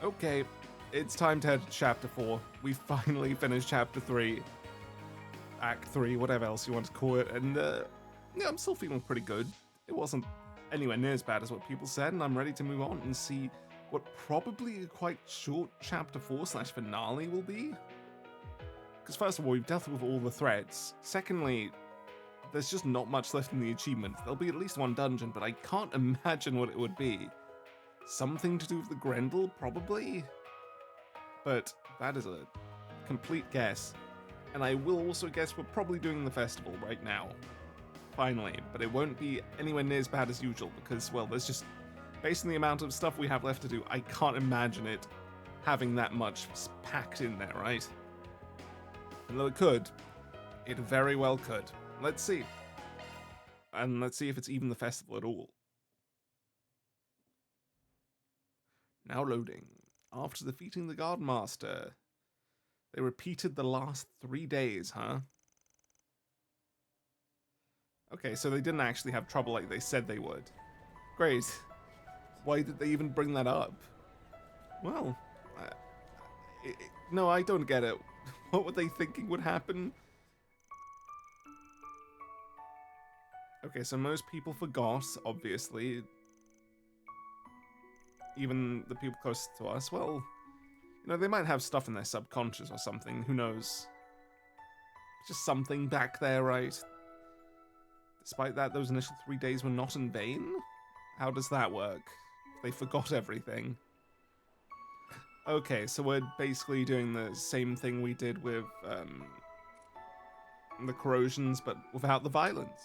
Okay, it's time to head to Chapter 4. We finally finished Chapter 3. Act 3, whatever else you want to call it, and yeah, I'm still feeling pretty good. It wasn't anywhere near as bad as what people said, and I'm ready to move on and see what probably a quite short Chapter 4/finale will be. Because first of all, we've dealt with all the threats. Secondly, there's just not much left in the achievement. There'll be at least one dungeon, but I can't imagine what it would be. Something to do with the Grendel, probably? But that is a complete guess. And I will also guess we're probably doing the festival right now. Finally. But it won't be anywhere near as bad as usual because, well, there's just... Based on the amount of stuff we have left to do, I can't imagine it having that much packed in there, right? And though it could, it very well could. Let's see. And let's see if it's even the festival at all. Now loading. After defeating the Guard Master, they repeated the last 3 days, huh? Okay, so they didn't actually have trouble like they said they would. Great. Why did they even bring that up? Well, no, I don't get it. What were they thinking would happen? Okay, so most people forgot, obviously. Even the people close to us. Well, you know, they might have stuff in their subconscious or something. Who knows? Just something back there, right? Despite that, those initial 3 days were not in vain? How does that work? They forgot everything. Okay, so we're basically doing the same thing we did with the corrosions, but without the violence.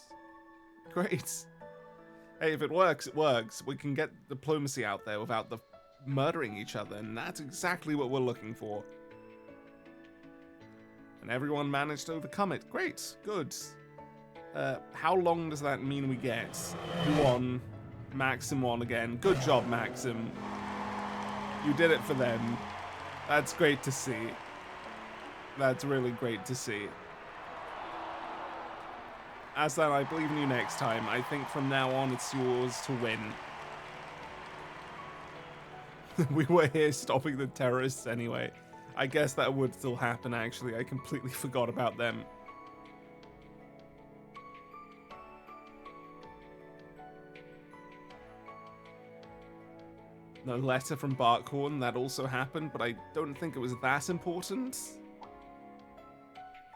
Great. Hey, if it works, it works. We can get diplomacy out there without the murdering each other, and that's exactly what we're looking for. And everyone managed to overcome it. Great, good. How long does that mean we get? You won. Maxim won again. Good job, Maxim. You did it for them. That's great to see. That's really great to see. Aslan, I believe in you next time. I think from now on it's yours to win. We were here stopping the terrorists anyway. I guess that would still happen, actually. I completely forgot about them. The letter from Barkhorn, that also happened, but I don't think it was that important.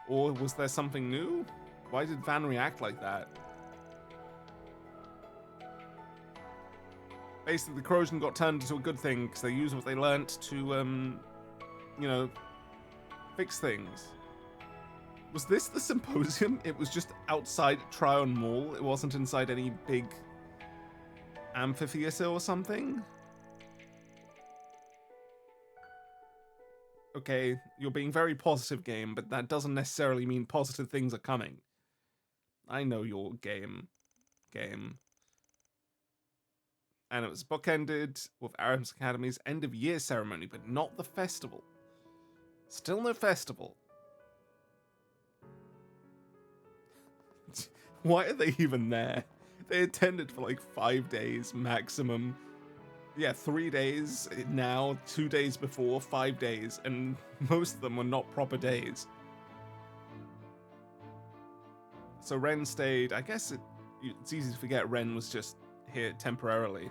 Or was there something new? Why did Van react like that? Basically, the corrosion got turned into a good thing because they used what they learnt to, you know, fix things. Was this the symposium? It was just outside Tryon Mall. It wasn't inside any big amphitheater or something? Okay, you're being very positive, game, but that doesn't necessarily mean positive things are coming. I know your game. And it was bookended with Aramis Academy's end-of-year ceremony, but not the festival. Still no festival. Why are they even there? They attended for like 5 days maximum. Yeah, 3 days now, 2 days before, 5 days, and most of them were not proper days. So Ren stayed. I guess it's easy to forget Ren was just here temporarily.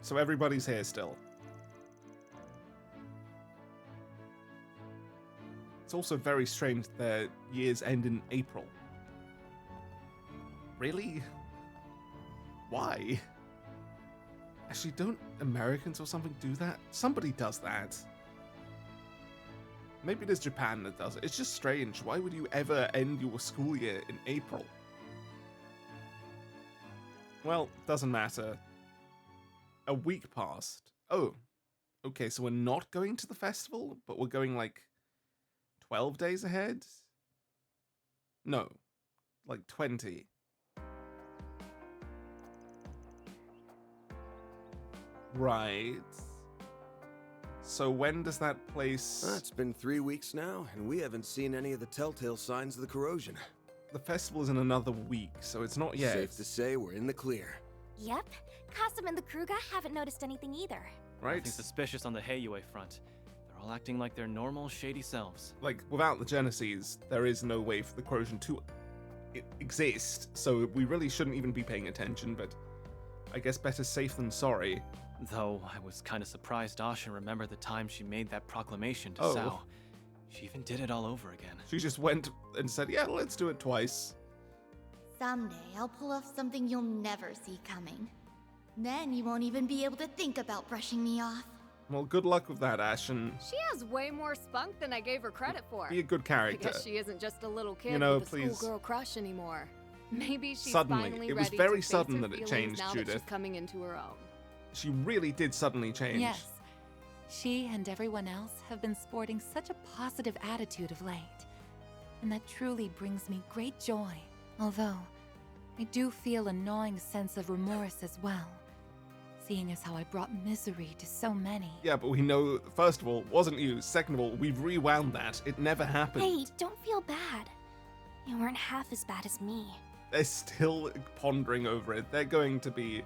So everybody's here still. It's also very strange that their years end in April. Really? Why? Actually, don't Americans or something do that? Somebody does that. Maybe it is Japan that does it. It's just strange. Why would you ever end your school year in April? Well, doesn't matter. A week passed. Oh, okay, so we're not going to the festival, but we're going like 12 days ahead? No, like 20. Right. So when does that place... It's been 3 weeks now, and we haven't seen any of the telltale signs of the corrosion. The festival is in another week, so it's not yet. Safe to say we're in the clear. Yep. Kasum and the Kruga haven't noticed anything either. Right? Nothing suspicious on the Heiyue front. They're all acting like their normal, shady selves. Like, without the Genesis, there is no way for the corrosion to exist, so we really shouldn't even be paying attention, but I guess better safe than sorry. Though I was kind of surprised Asha remembered the time she made that proclamation to Oh. Sao. She even did it all over again. She just went and said, yeah, let's do it twice. Someday I'll pull off something you'll never see coming. Then you won't even be able to think about brushing me off. Well, good luck with that, Ash, and She has way more spunk than I gave her credit for. be a good I character. guess she isn't just a little kid You know, with a please. schoolgirl crush anymore. Maybe she's Suddenly. finally It was ready very to face sudden her that it feelings changed, now that Judith. she's coming into her own. She really did suddenly change. Yes. She and everyone else have been sporting such a positive attitude of late. And that truly brings me great joy. Although, I do feel a gnawing sense of remorse as well. Seeing as how I brought misery to so many. Yeah, but we know, first of all, wasn't you. Second of all, we've rewound that. It never happened. Hey, don't feel bad. You weren't half as bad as me. They're still pondering over it. They're going to be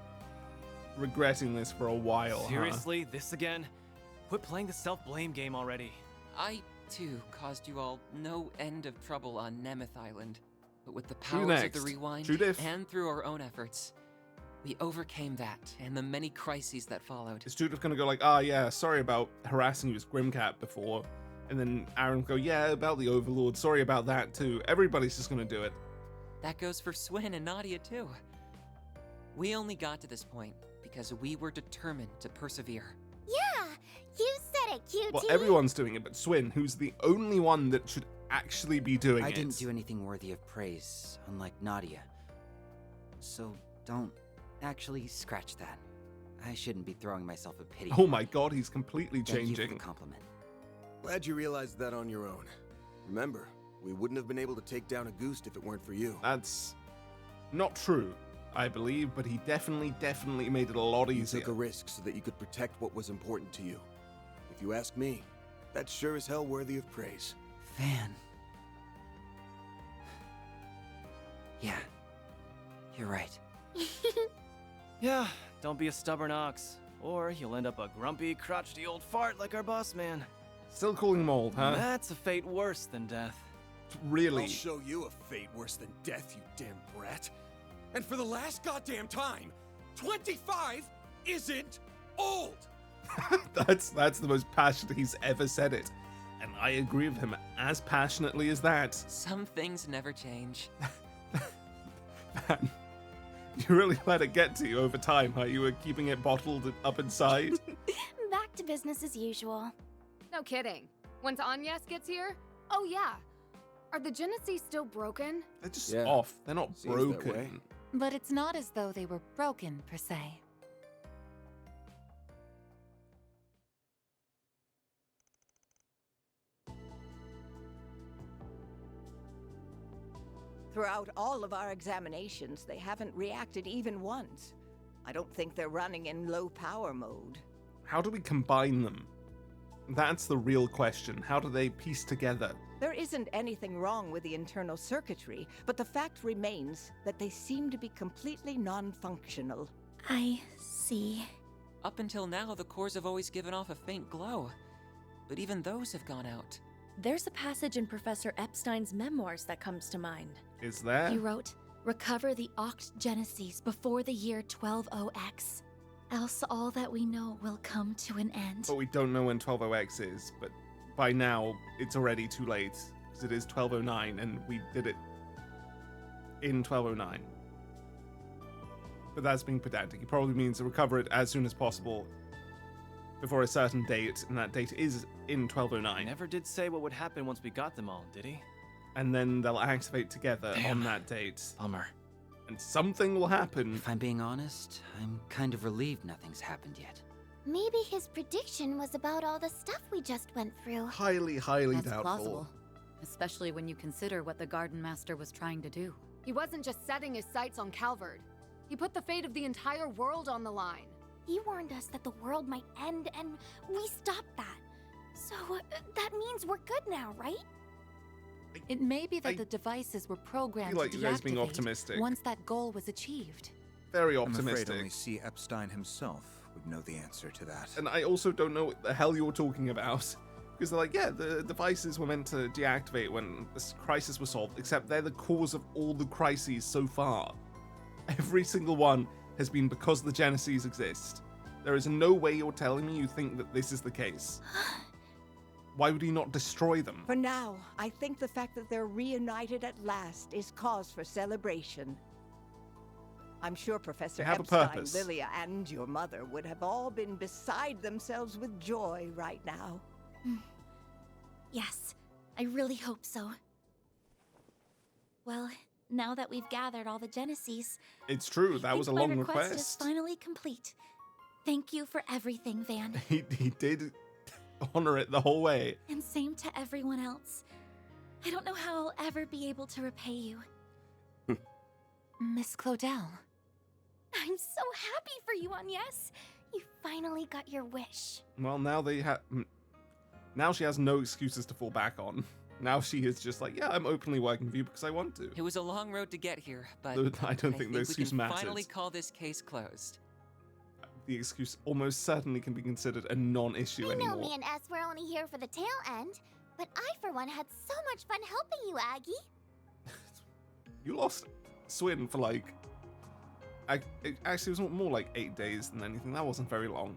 regretting this for a while, huh? Seriously? This again? Quit playing the self-blame game already. I, too, caused you all no end of trouble on Nemeth Island. But with the Who powers of next? the Rewind, Judith? and through our own efforts, we overcame that and the many crises that followed. Is Judith gonna go like, ah, yeah, sorry about harassing you as Grimcat before? And then Aaron will go, yeah, about the Overlord, sorry about that too. Everybody's just gonna do it. That goes for Swin and Nadia, too. We only got to this point because we were determined to persevere. Yeah, you said it, cutie. Well, everyone's doing it, but Swin, who's the only one that should actually be doing I it. didn't do anything worthy of praise, unlike Nadia. So don't actually scratch that. I shouldn't be throwing myself a pity. Oh my god, he's completely Thank you for changing. the compliment. Glad you realized that on your own. Remember, we wouldn't have been able to take down a Goost if it weren't for you. That's not true, I believe, but he definitely made it a lot You easier. took a risk so that you could protect what was important to you. If you ask me, that's sure as hell worthy of praise. Van. Yeah, you're right. Yeah, don't be a stubborn ox. Or you'll end up a grumpy, crotchety old fart like our boss man. Still calling him old, huh? That's a fate worse than death. Really? I'll show you a fate worse than death, you damn brat. And for the last goddamn time, 25 isn't old! That's the most passionate he's ever said it. And I agree with him as passionately as that. Some things never change. Man, you really let it get to you over time, huh? You were keeping it bottled up inside. Back to business as usual. No kidding. Once Agnes gets here, oh yeah. Are the Genesis still broken? They're just Yeah, off. They're not seems that way. broken. But it's not as though they were broken, per se. Throughout all of our examinations, they haven't reacted even once. I don't think they're running in low power mode. How do we combine them? That's the real question. How do they piece together? There isn't anything wrong with the internal circuitry, but the fact remains that they seem to be completely non-functional. I see. Up until now, the cores have always given off a faint glow. But even those have gone out. There's a passage in Professor Epstein's memoirs that comes to mind. Is there? He wrote, "Recover the Oct Genesis before the year 120X. Else all that we know will come to an end." But we don't know when 120X is, but by now it's already too late, because it is 1209 and we did it in 1209. But that's being pedantic. He probably means to recover it as soon as possible before a certain date, and that date is in I 1209. never did say what would happen once we got them all, did he? And then they'll activate together Damn. on that date. Bummer. And something will happen. If I'm being honest, I'm kind of relieved nothing's happened yet. Maybe his prediction was about all the stuff we just went through. Highly That's doubtful. plausible. Especially when you consider what the Garden Master was trying to do. He wasn't just setting his sights on Calvard. He put the fate of the entire world on the line. He warned us that the world might end, and we stopped that. So that means we're good now, right? It may be that I the devices were programmed feel like to you guys being deactivate optimistic. once that goal was achieved. very I'm afraid optimistic. only C. Epstein himself would know the answer to that. And I also don't know what the hell you're talking about. Because they're like, yeah, the devices were meant to deactivate when this crisis was solved, except they're the cause of all the crises so far. Every single one has been because the Genesis exist. There is no way you're telling me you think that this is the case. Why would he not destroy them? For now, I think the fact that they're reunited at last is cause for celebration. I'm sure Professor They have a Epstein, purpose. Lilia, and your mother would have all been beside themselves with joy right now. Yes, I really hope so. Well, now that we've gathered all the Genesis, It's true, that was a long my request is request. finally complete. Thank you for everything, Van. He did honor it the whole way. And same to everyone else. I don't know how I'll ever be able to repay you. Miss Claudel. I'm so happy for you, Agnes. You finally got your wish. Well, now they have. Now she has no excuses to fall back on. Now she is just like, yeah, I'm openly working for you because I want to. It was a long road to get here, but I don't think the excuse we can matters. finally call this case closed. The excuse almost certainly can be considered a non-issue I know anymore. me and S were only here for the tail end, but I, for one, had so much fun helping you, Aggie. You lost Swin for like. Actually, it was more like 8 days than anything. That wasn't very long.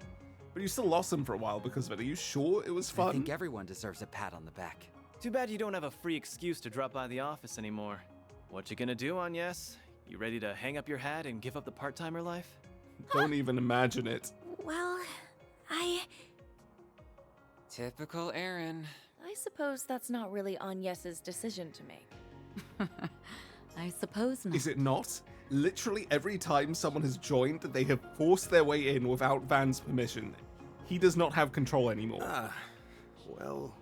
But you still lost him for a while because of it. Are you sure it was fun? I think everyone deserves a pat on the back. Too bad you don't have a free excuse to drop by the office anymore. What you gonna do, Agnes? You ready to hang up your hat and give up the part-timer life? Don't even imagine it. Well, Typical Aaron. I suppose that's not really Agnes's decision to make. I suppose not. Is it not? Literally every time someone has joined, they have forced their way in without Van's permission. He does not have control anymore. Well,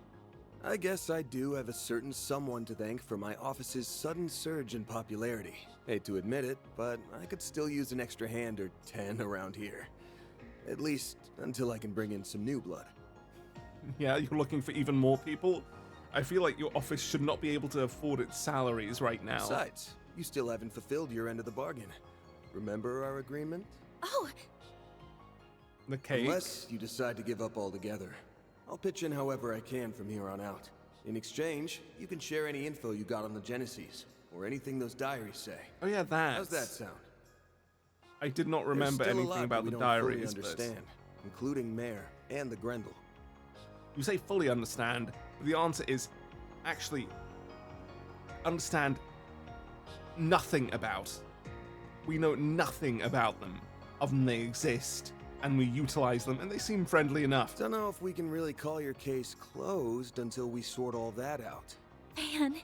I guess I do have a certain someone to thank for my office's sudden surge in popularity. Hate to admit it, but I could still use an extra hand or 10 around here. At least until I can bring in some new blood. Yeah, you're looking for even more people? I feel like your office should not be able to afford its salaries right now. Besides, you still haven't fulfilled your end of the bargain. Remember our agreement? Oh, The cake? Unless you decide to give up altogether. I'll pitch in however I can from here on out. In exchange, you can share any info you got on the Genesis, or anything those diaries say. Oh yeah, that. How's that sound? I did not remember There's still a anything lot about that the we don't fully diaries, but understand, including Mare and the Grendel. you say fully understand, but the answer is actually understand nothing about. We know nothing about them, other than they exist, and we utilize them, and they seem friendly enough. Don't know if we can really call your case closed until we sort all that out. Van.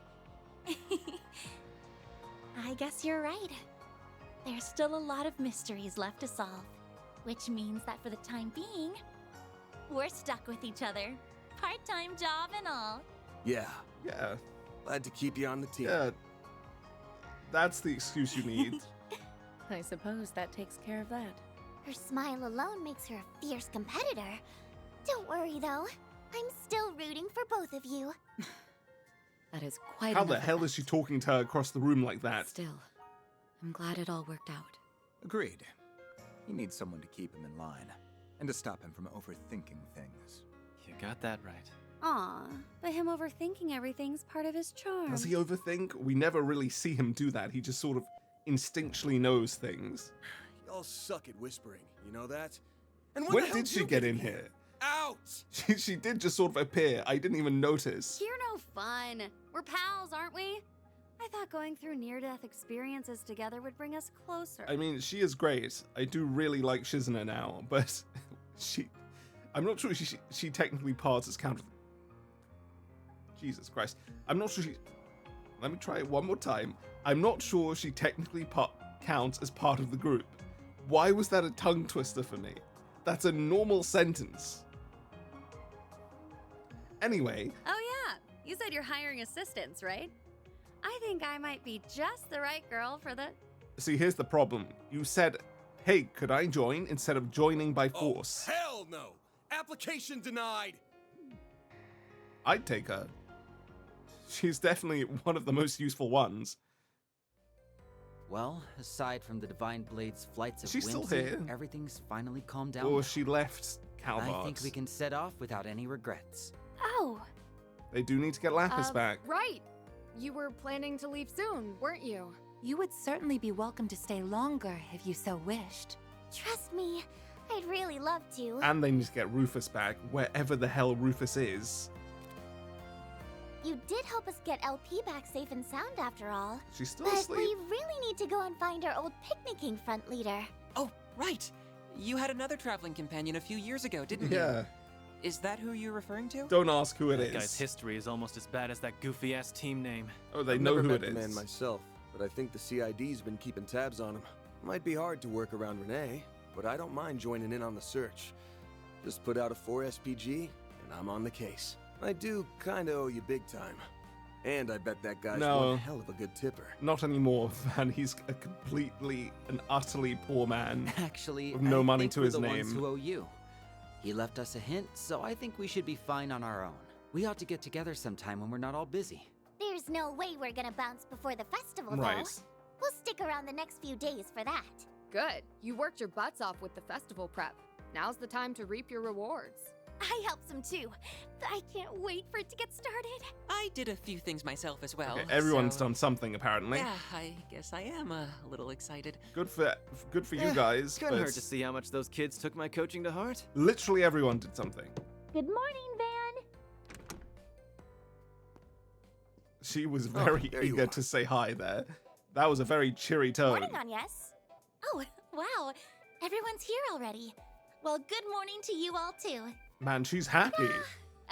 I guess you're right. There's still a lot of mysteries left to solve, which means that for the time being, we're stuck with each other. Part-time job and all. Yeah, Yeah, glad to keep you on the team. yeah. That's the excuse you need. I suppose that takes care of that. Her smile alone makes her a fierce competitor. Don't worry, though. I'm still rooting for both of you. That is quite How enough the of hell that. is she talking to her across the room like that? Still, I'm glad it all worked out. Agreed. He needs someone to keep him in line, and to stop him from overthinking things. You got that right. Aw, but him overthinking everything's part of his charm. Does he overthink? We never really see him do that. He just sort of instinctually knows things. Y'all suck at whispering, you know that? And When the hell did she you get in here? Out! She did just sort of appear. I didn't even notice. You're no fun. We're pals, aren't we? I thought going through near-death experiences together would bring us closer. I mean, she is great. I do really like Shizuna now, but I'm not sure she technically parts as counter. Jesus Christ. I'm not sure let me try it one more time. I'm not sure she technically counts as part of the group. Why was that a tongue twister for me? That's a normal sentence. Anyway. Oh yeah, you said you're hiring assistants, right? I think I might be just the right girl for the... See, here's the problem. You said, hey, could I join, instead of joining by force. Oh, hell no! Application denied! I'd take her. She's definitely one of the most useful ones. Well, aside from the Divine Blade's flights of She's still whimsy, here. everything's finally calmed down. Or now. she left Calvard. I think we can set off without any regrets. Oh, They do need to get Lapis back. Right. You were planning to leave soon, weren't you? You would certainly be welcome to stay longer if you so wished. Trust me, I'd really love to. And they need to get Rufus back, wherever the hell Rufus is. You did help us get LP back safe and sound after all. She's still But asleep. we really need to go and find our old picnicking front leader. Oh, right. You had another traveling companion a few years ago, didn't Yeah. you? Is that who you're referring to? Don't ask who it That is. guy's history is almost as bad as that goofy-ass team name. Oh, they I've know never who met it the is. man myself, but I think the CID's been keeping tabs on him. Might be hard to work around Renee, but I don't mind joining in on the search. Just put out a 4 SPG, and I'm on the case. I do kinda owe you big time. And I bet that guy's No. one hell of a good tipper. Not anymore, man. He's a completely and utterly poor man. Actually, With no I money think to we're his the ones name. who owe you. He left us a hint, so I think we should be fine on our own. We ought to get together sometime when we're not all busy. There's no way we're gonna bounce before the festival, Right. though. We'll stick around the next few days for that. Good. You worked your butts off with the festival prep. Now's the time to reap your rewards. I helped some too. I can't wait for it to get started. I did a few things myself as well. Okay, everyone's so- done something apparently. Yeah, I guess I am a little excited. Good for you guys. Couldn't but hurt to see how much those kids took my coaching to heart. literally everyone did something. Good morning, Van. She was very there you eager are. to say hi there. That was a very cheery tone. Morning, Agnes. Oh, wow. Everyone's here already. Well, good morning to you all too. Man, she's happy.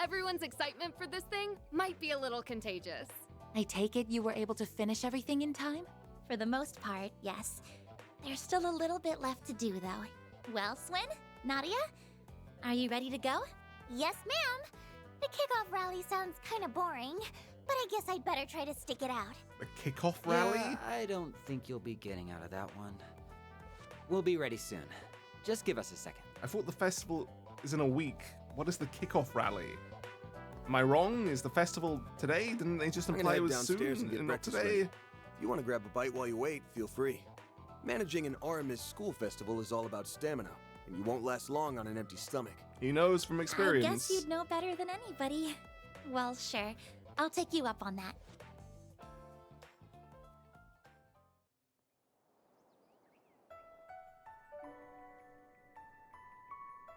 Everyone's excitement for this thing might be a little contagious. I take it you were able to finish everything in time? For the most part, yes. There's still a little bit left to do, though. Well, Swin, Nadia, are you ready to go? Yes, ma'am. The kickoff rally sounds kind of boring, but I guess I'd better try to stick it out. The kickoff rally? Yeah, I don't think you'll be getting out of that one. We'll be ready soon. Just give us a second. I thought the festival is in a week. What is the kickoff rally? Am I wrong? Is the festival today? Didn't they just I'm gonna imply it head was downstairs soon and get not breakfast today? ready. If you want to grab a bite while you wait, feel free. Managing an Aramis school festival is all about stamina, and you won't last long on an empty stomach. He knows from experience. I guess you'd know better than anybody. Well, sure. I'll take you up on that.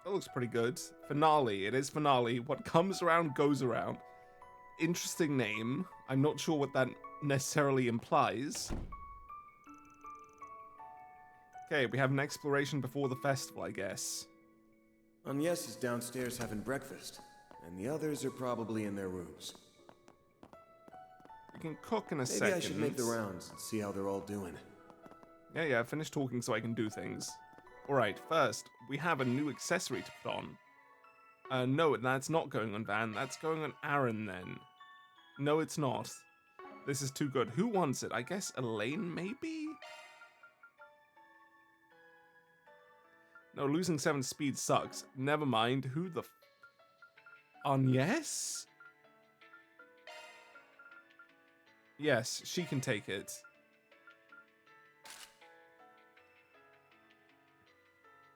That looks pretty good. Finale. It is finale. What comes around goes around. Interesting name. I'm not sure what that necessarily implies. Okay, we have an exploration before the festival, I guess. Agnes is downstairs having breakfast, and the others are probably in their rooms. We can cook in a Maybe second. I should make the rounds and see how they're all doing. Yeah, finish talking so I can do things. Alright, first, we have a new accessory to put on. No, that's not going on Van. That's going on Aaron, then. No, it's not. This is too good. Who wants it? I guess Elaine, maybe? No, losing 7 speed sucks. Never mind. Who the Agnes? Yes, she can take it.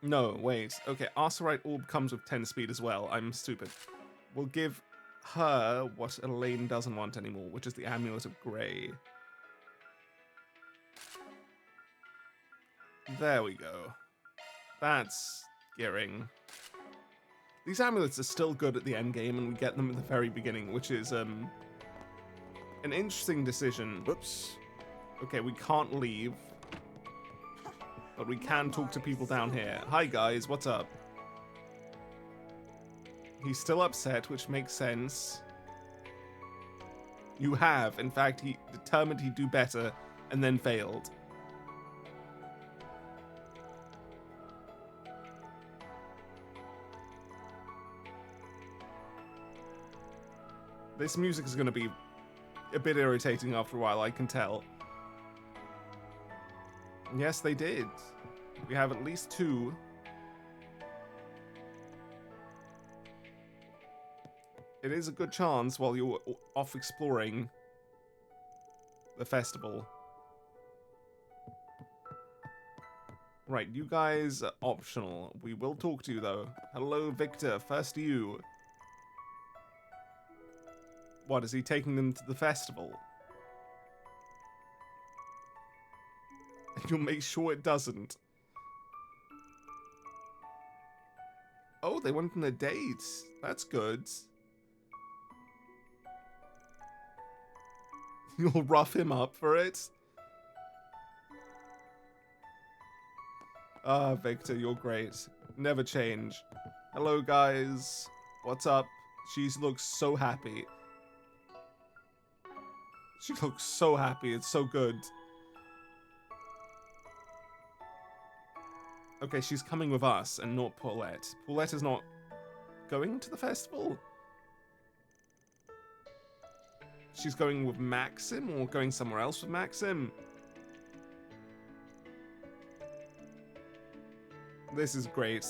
No, wait. Okay, Arcerite Orb comes with 10 speed as well. I'm stupid. We'll give her what Elaine doesn't want anymore, which is the Amulet of Grey. There we go. That's gearing. These amulets are still good at the end game, and we get them at the very beginning, which is an interesting decision. Whoops. Okay, we can't leave. But we can talk to people down here. Hi guys, what's up? He's still upset, which makes sense. You have. In fact, he determined he'd do better and then failed. This music is going to be a bit irritating after a while, I can tell. Yes, they did. We have at least 2. It is a good chance while you're off exploring the festival. Right, you guys are optional. We will talk to you, though. Hello, Victor. First you. What, is he taking them to the festival? And you'll make sure it doesn't. Oh, they went on a date. That's good. You'll rough him up for it? Ah, Victor, you're great. Never change. Hello, guys. What's up? She looks so happy. She looks so happy. It's so good. Okay, she's coming with us and not Paulette. Paulette is not going to the festival? She's going with Maxim or going somewhere else with Maxim? This is great.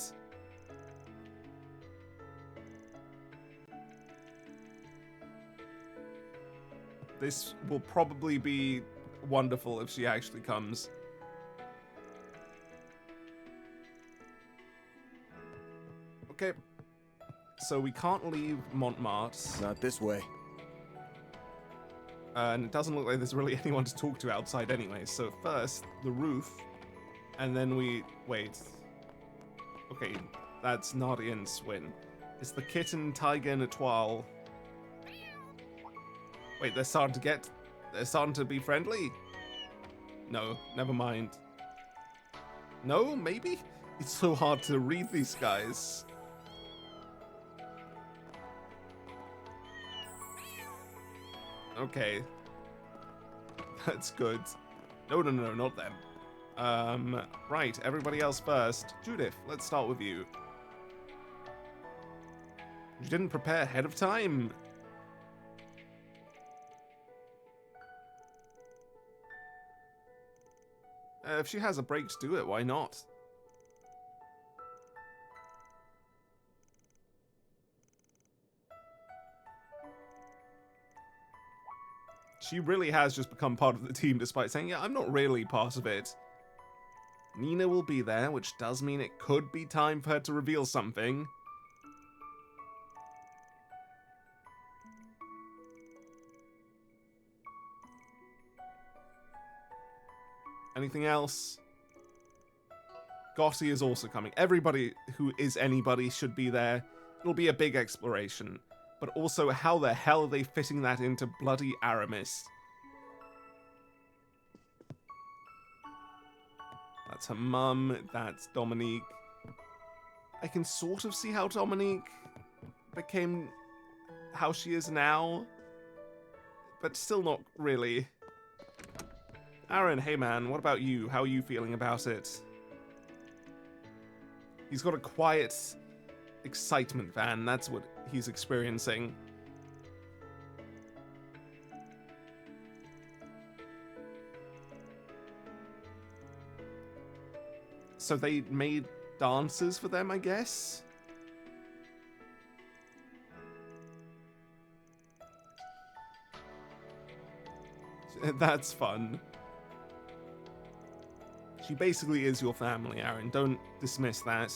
This will probably be wonderful if she actually comes. Okay. So we can't leave Montmartre. Not this way. And it doesn't look like there's really anyone to talk to outside anyway. So first, the roof. And then we... Wait. Okay, that's Nadia and Swin. It's the kitten, Tiger, and Etoile. Wait, they're starting to be friendly? No, never mind. No, maybe? It's so hard to read these guys. Okay. That's good. No, not them. Right, everybody else first. Judith, let's start with you. You didn't prepare ahead of time. If she has a break to do it, why not? She really has just become part of the team despite saying, yeah, I'm not really part of it. Nina will be there, which does mean it could be time for her to reveal something. Anything else? Gotti is also coming. Everybody who is anybody should be there. It'll be a big exploration. But also, how the hell are they fitting that into bloody Aramis? That's her mum. That's Dominique. I can sort of see how Dominique became how she is now. But still not really. Aaron, hey man, what about you? How are you feeling about it? He's got a quiet excitement, Van. That's what he's experiencing. So they made dances for them, I guess? That's fun. She basically is your family, Aaron. Don't dismiss that.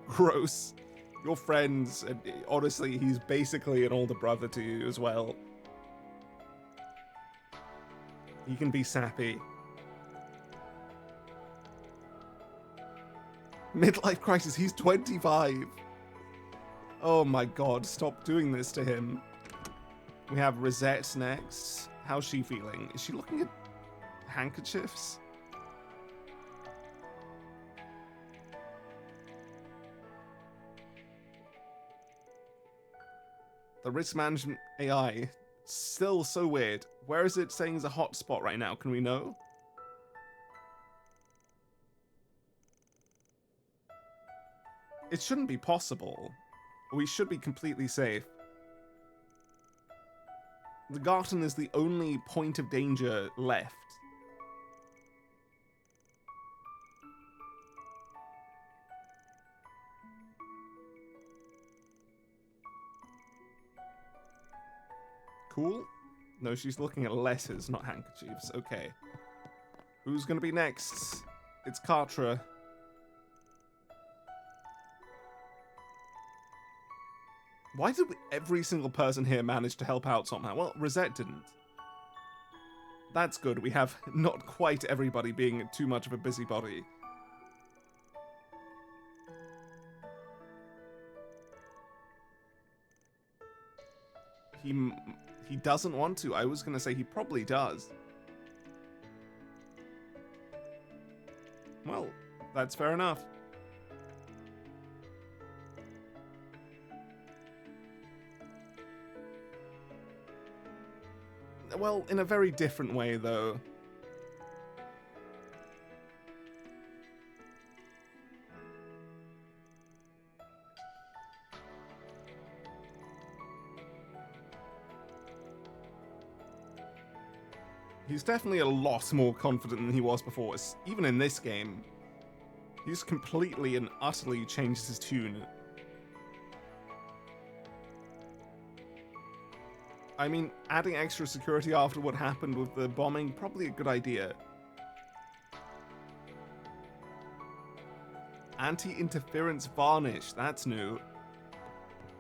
Gross. Your friends, and honestly, he's basically an older brother to you as well. He can be sappy. Midlife crisis, he's 25. Oh my god, stop doing this to him. We have Rosette next. How's she feeling? Is she looking at handkerchiefs? The risk management AI, still so weird. Where is it saying is a hotspot right now? Can we know? It shouldn't be possible. We should be completely safe. The garden is the only point of danger left. Cool. No, she's looking at letters, not handkerchiefs. Okay. Who's gonna be next? It's Kartra. Why did every single person here manage to help out somehow? Well, Rosette didn't. That's good. We have not quite everybody being too much of a busybody. He doesn't want to. I was going to say he probably does. Well, that's fair enough. Well, in a very different way, though. He's definitely a lot more confident than he was before. Even in this game, he's completely and utterly changed his tune. I mean, adding extra security after what happened with the bombing, probably a good idea. Anti-interference varnish, that's new.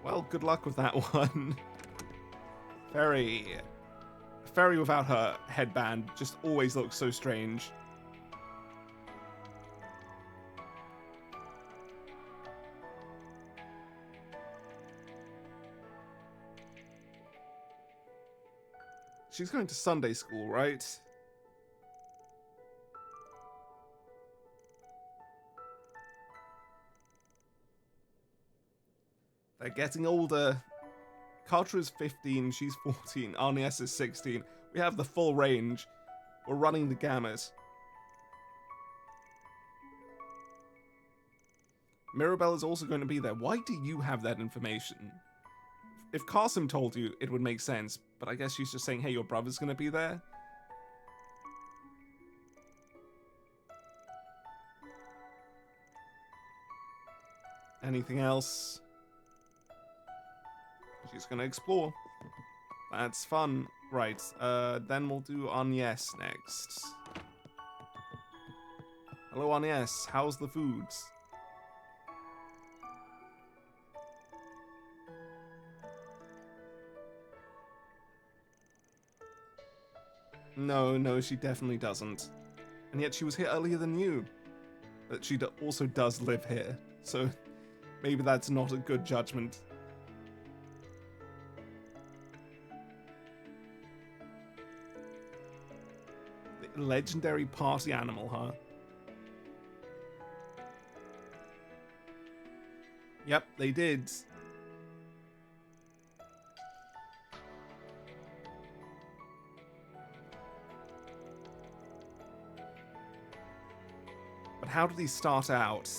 Well, good luck with that one. Fairy without her headband just always looks so strange. She's going to Sunday school, right? They're getting older. Kartra is 15, she's 14, Arnies is 16. We have the full range. We're running the gamut. Mirabelle is also going to be there. Why do you have that information? If Carson told you, it would make sense, but I guess she's just saying, hey, your brother's going to be there? Anything else? She's going to explore. That's fun. Right, then we'll do Agnes next. Hello, Agnes. How's the foods? No, she definitely doesn't. And yet she was here earlier than you. But she also does live here, so maybe that's not a good judgment. The legendary party animal, huh? Yep, they did. But how did he start out?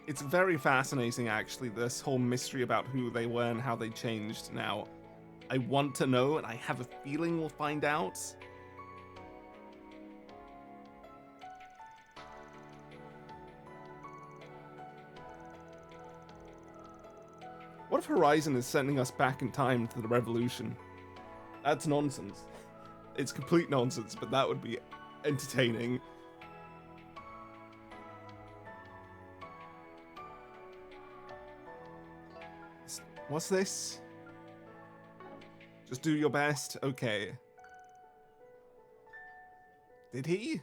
It's very fascinating, actually, this whole mystery about who they were and how they changed. Now, I want to know, and I have a feeling we'll find out. What if Horizon is sending us back in time to the Revolution? That's nonsense. It's complete nonsense, but that would be entertaining. What's this? Just do your best? Okay. Did he?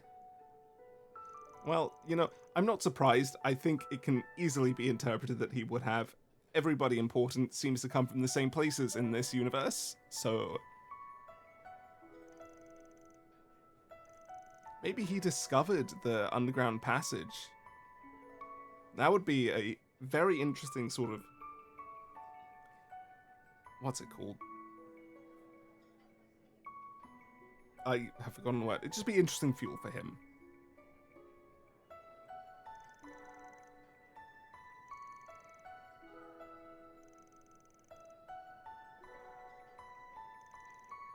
Well, you know, I'm not surprised. I think it can easily be interpreted that he would have. Everybody important seems to come from the same places in this universe, so maybe he discovered the underground passage. That would be a very interesting sort of... What's it called? I have forgotten the word. It'd just be interesting fuel for him.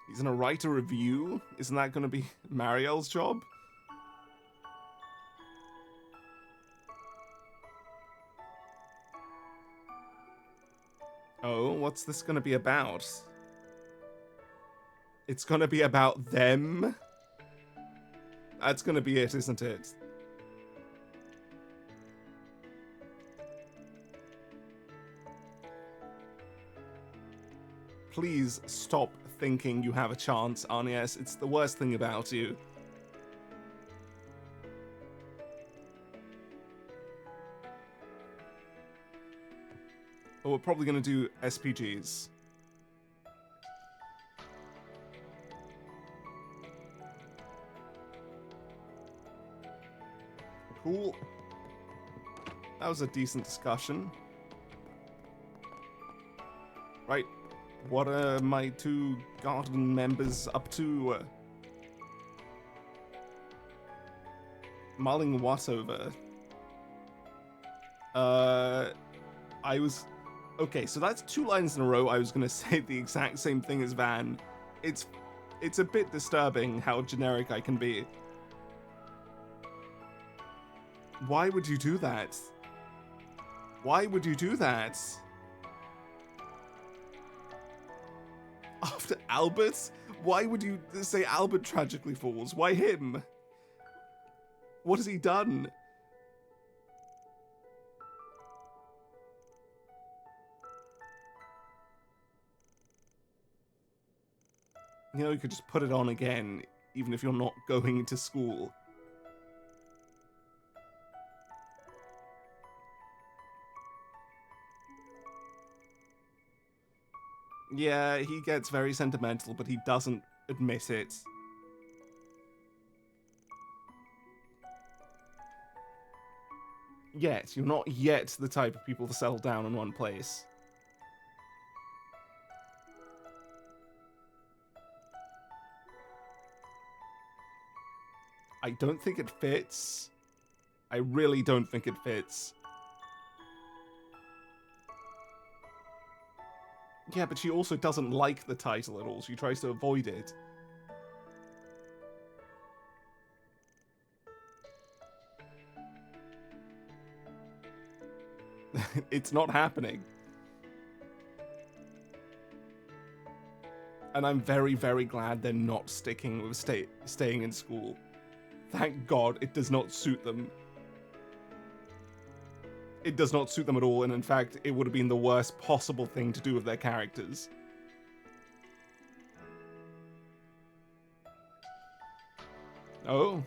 He's gonna write a review? Isn't that gonna be Marielle's job? Oh, what's this gonna be about? It's gonna be about them? That's gonna be it, isn't it? Please stop thinking you have a chance, Arnies. It's the worst thing about you. Oh, we're probably gonna do SPGs. Cool. That was a decent discussion. Right. What are my two garden members up to? Mulling what over? I was... Okay, so that's 2 lines in a row I was gonna say the exact same thing as Van. It's a bit disturbing how generic I can be. Why would you do that? Why would you do that? After Albert? Why would you say Albert tragically falls? Why him? What has he done? You know, you could just put it on again, even if you're not going to school. Yeah, he gets very sentimental, but he doesn't admit it. Yet, you're not yet the type of people to settle down in one place. I don't think it fits. I really don't think it fits. Yeah, but she also doesn't like the title at all. She tries to avoid it. It's not happening. And I'm very, very glad they're not sticking with staying in school. Thank God it does not suit them. It does not suit them at all, and in fact, it would have been the worst possible thing to do with their characters. Oh.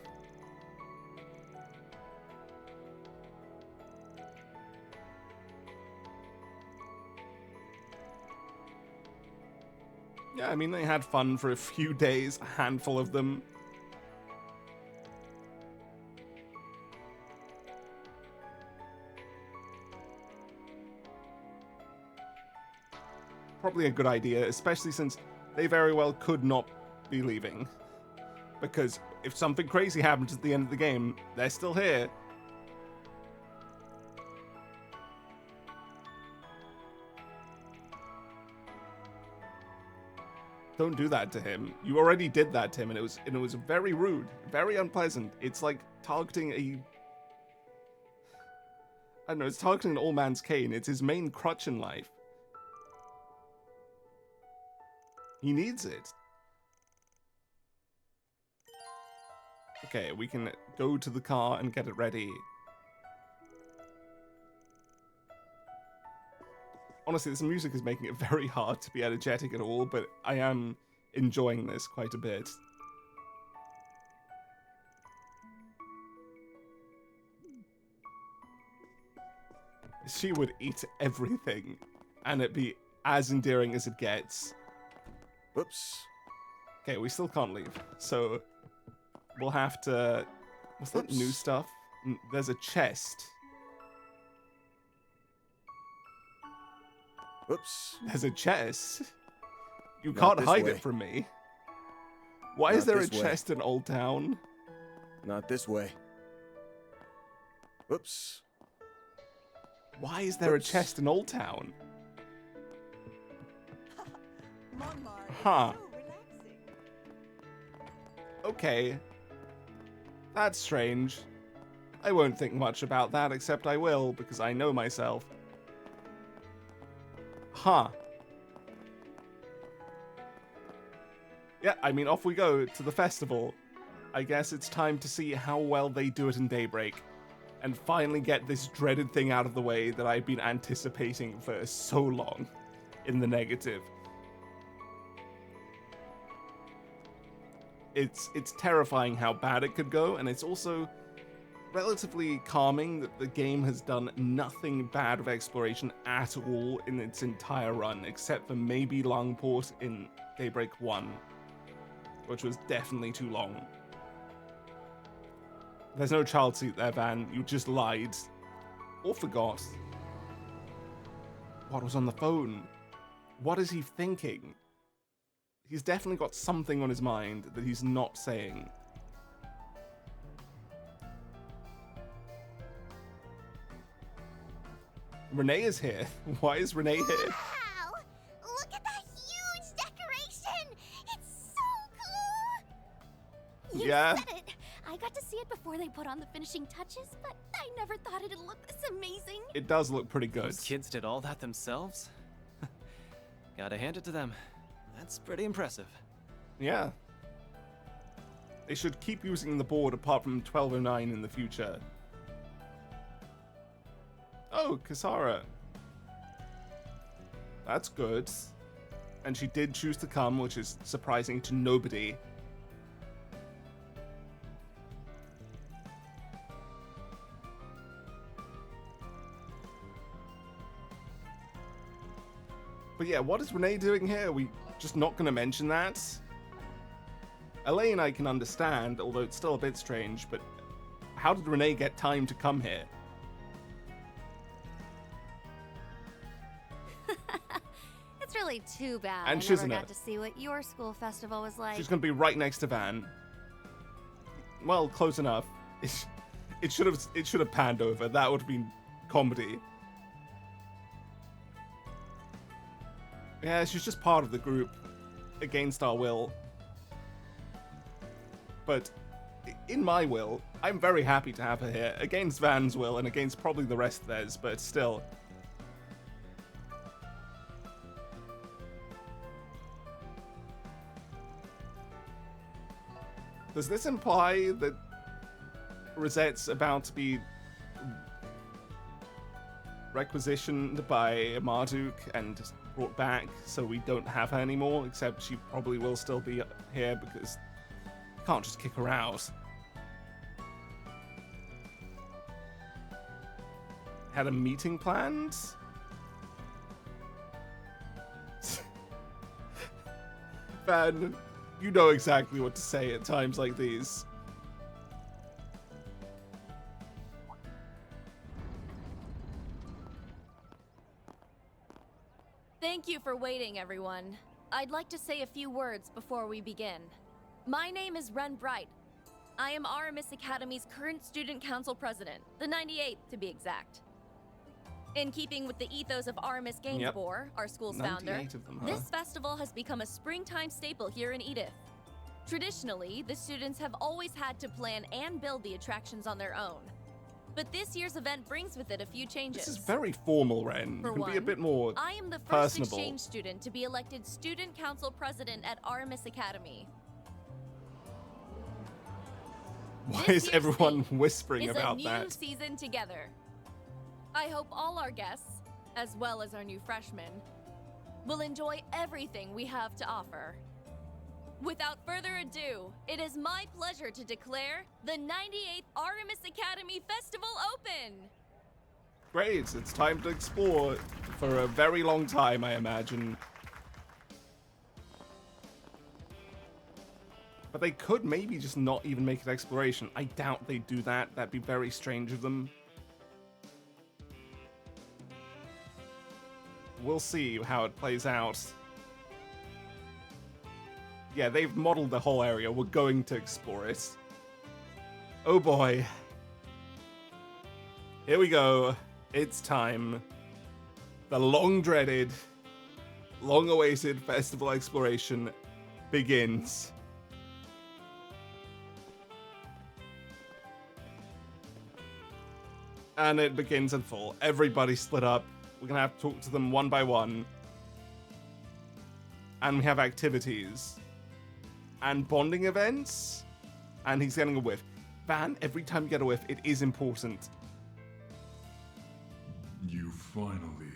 Yeah, I mean, they had fun for a few days, a handful of them. Probably a good idea, especially since they very well could not be leaving. Because if something crazy happens at the end of the game, they're still here. Don't do that to him. You already did that to him, and it was very rude, very unpleasant. It's like targeting a... I don't know, it's targeting an old man's cane. It's his main crutch in life. He needs it. Okay, we can go to the car and get it ready. Honestly, this music is making it very hard to be energetic at all, but I am enjoying this quite a bit. She would eat everything, and it'd be as endearing as it gets. Whoops. Okay, we still can't leave, so we'll have to... What's that new stuff? There's a chest. Whoops. There's a chest? You Not can't this hide way. it from me. Why is Not there a this way. chest in Old Town? Not this way. Whoops. Why is there a chest in Old Town? Huh. Okay. That's strange. I won't think much about that, except I will, because I know myself. Huh. Yeah, I mean, off we go to the festival. I guess it's time to see how well they do it in Daybreak. And finally get this dreaded thing out of the way that I've been anticipating for so long in the negative. It's terrifying how bad it could go, and it's also relatively calming that the game has done nothing bad with exploration at all in its entire run, except for maybe Longport in Daybreak 1, which was definitely too long. There's no child seat there, Van. You just lied. Or forgot. What was on the phone? What is he thinking? He's definitely got something on his mind that he's not saying. Renee is here. Why is Renee here? Wow! Look at that huge decoration! It's so cool! You Yeah. said it! I got to see it before they put on the finishing touches, but I never thought it'd look this amazing. It does look pretty good. Those kids did all that themselves? Gotta hand it to them. That's pretty impressive. Yeah. They should keep using the board apart from 1209 in the future. Oh, Kasara. That's good. And she did choose to come, which is surprising to nobody. But yeah, what is Renee doing here? Are we just not going to mention that? Elaine I can understand, although it's still a bit strange, but how did Renee get time to come here? It's really too bad And I she's never in got it. to see what your school festival was like. She's going to be right next to Van. Well, close enough. It should have panned over. That would have been comedy. Yeah, she's just part of the group, against our will. But in my will, I'm very happy to have her here, against Van's will and against probably the rest of theirs, but still. Does this imply that Rosette's about to be requisitioned by Marduk and brought back so we don't have her anymore, except she probably will still be here because you can't just kick her out. Had a meeting planned? Van, you know exactly what to say at times like these. Thank you for waiting, everyone. I'd like to say a few words before we begin. My name is Ren Bright. I am Aramis Academy's current student council president, the 98th to be exact. In keeping with the ethos of Aramis Gainsborough, our school's founder, 98 of them, huh? this festival has become a springtime staple here in Edith. Traditionally, the students have always had to plan and build the attractions on their own. But this year's event brings with it a few changes. This is very formal, Ren. For You can one, be a bit more I am the first personable. exchange student to be elected student council president at Aramis Academy. Why This is year's everyone theme whispering is about a new that? season together. I hope all our guests, as well as our new freshmen, will enjoy everything we have to offer. Without further ado, it is my pleasure to declare the 98th Aramis Academy Festival open! Great, it's time to explore for a very long time, I imagine. But they could maybe just not even make it exploration. I doubt they'd do that. That'd be very strange of them. We'll see how it plays out. Yeah, they've modeled the whole area. We're going to explore it. Oh boy. Here we go. It's time. The long-dreaded, long-awaited festival exploration begins. And it begins in full. Everybody split up. We're gonna have to talk to them one by one. And we have activities. And bonding events. And he's getting a whiff. Van, every time you get a whiff, it is important. You finally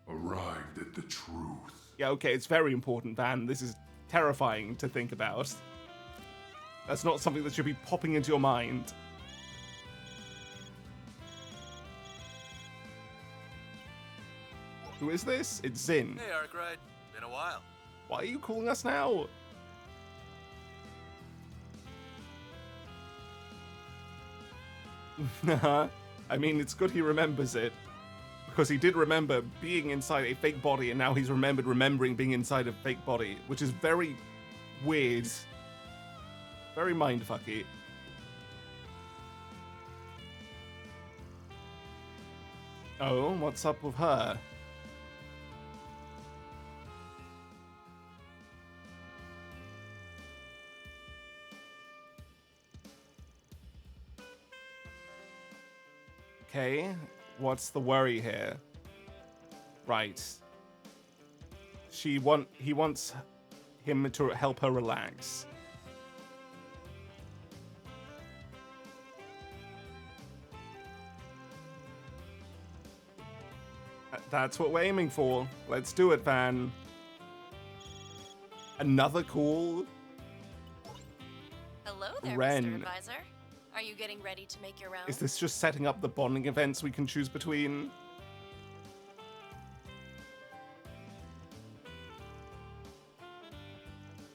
arrived at the truth. Yeah, okay, it's very important, Van. This is terrifying to think about. That's not something that should be popping into your mind. Who is this? It's Zin. Hey, Arkwright. Been a while. Why are you calling us now? I mean, it's good he remembers it. Because he did remember being inside a fake body, and now he's remembering being inside a fake body, which is very weird. Very mindfucky. Oh, what's up with her? Okay, what's the worry here? Right. He wants him to help her relax. That's what we're aiming for. Let's do it, Van. Another call? Hello there, Ren. Mr. Advisor. Are you getting ready to make your round? Is this just setting up the bonding events we can choose between?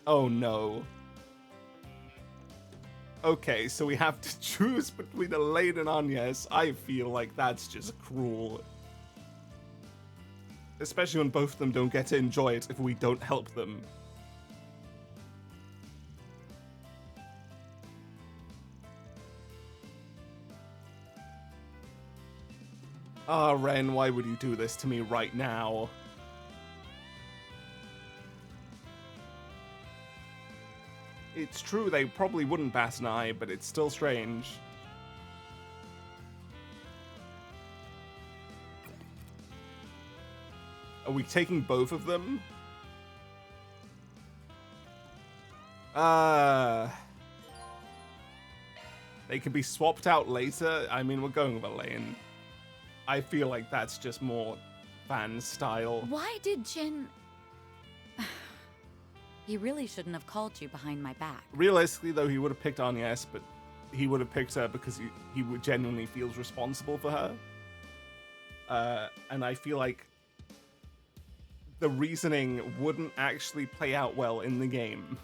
Oh no. Okay, so we have to choose between Elaine and Agnes. I feel like that's just cruel. Especially when both of them don't get to enjoy it if we don't help them. Ah, Ren, why would you do this to me right now? It's true, they probably wouldn't bat an eye, but it's still strange. Are we taking both of them? They can be swapped out later. I mean, we're going with Elaine. I feel like that's just more fan style. Why did Jin... He really shouldn't have called you behind my back. Realistically, though, he would have picked Agnes, but he would have picked her because he genuinely feels responsible for her. And I feel like the reasoning wouldn't actually play out well in the game.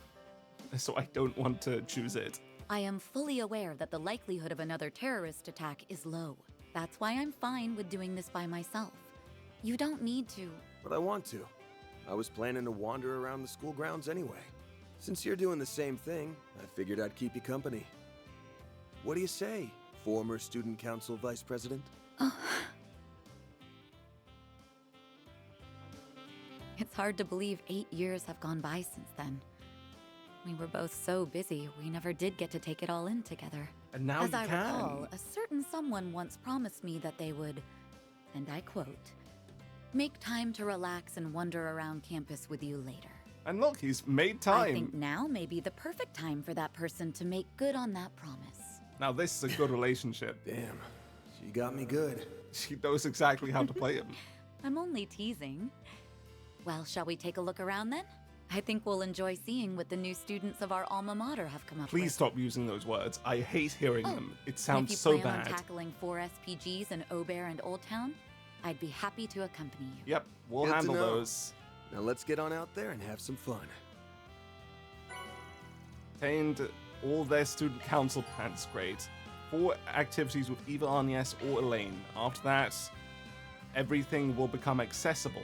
So I don't want to choose it. I am fully aware that the likelihood of another terrorist attack is low. That's why I'm fine with doing this by myself. You don't need to. But I want to. I was planning to wander around the school grounds anyway. Since you're doing the same thing, I figured I'd keep you company. What do you say, former student council vice president? It's hard to believe 8 years have gone by since then. We were both so busy, we never did get to take it all in together. And now As you I can. recall, a certain someone once promised me that they would, and I quote, make time to relax and wander around campus with you later. And look, he's made time. I think now may be the perfect time for that person to make good on that promise. Now this is a good relationship. Damn, she got me good. She knows exactly how to play him. I'm only teasing. Well, shall we take a look around then? I think we'll enjoy seeing what the new students of our alma mater have come up with. Please stop using those words. I hate hearing them. It And sounds so if you plan bad. on tackling 4 SPGs in Aubert and Old Town, I'd be happy to accompany you. Yep, we'll Good to handle know. those. Now let's get on out there and have some fun. Obtained all their student council plans. Great. 4 activities with either Agnes or Elaine. After that, everything will become accessible.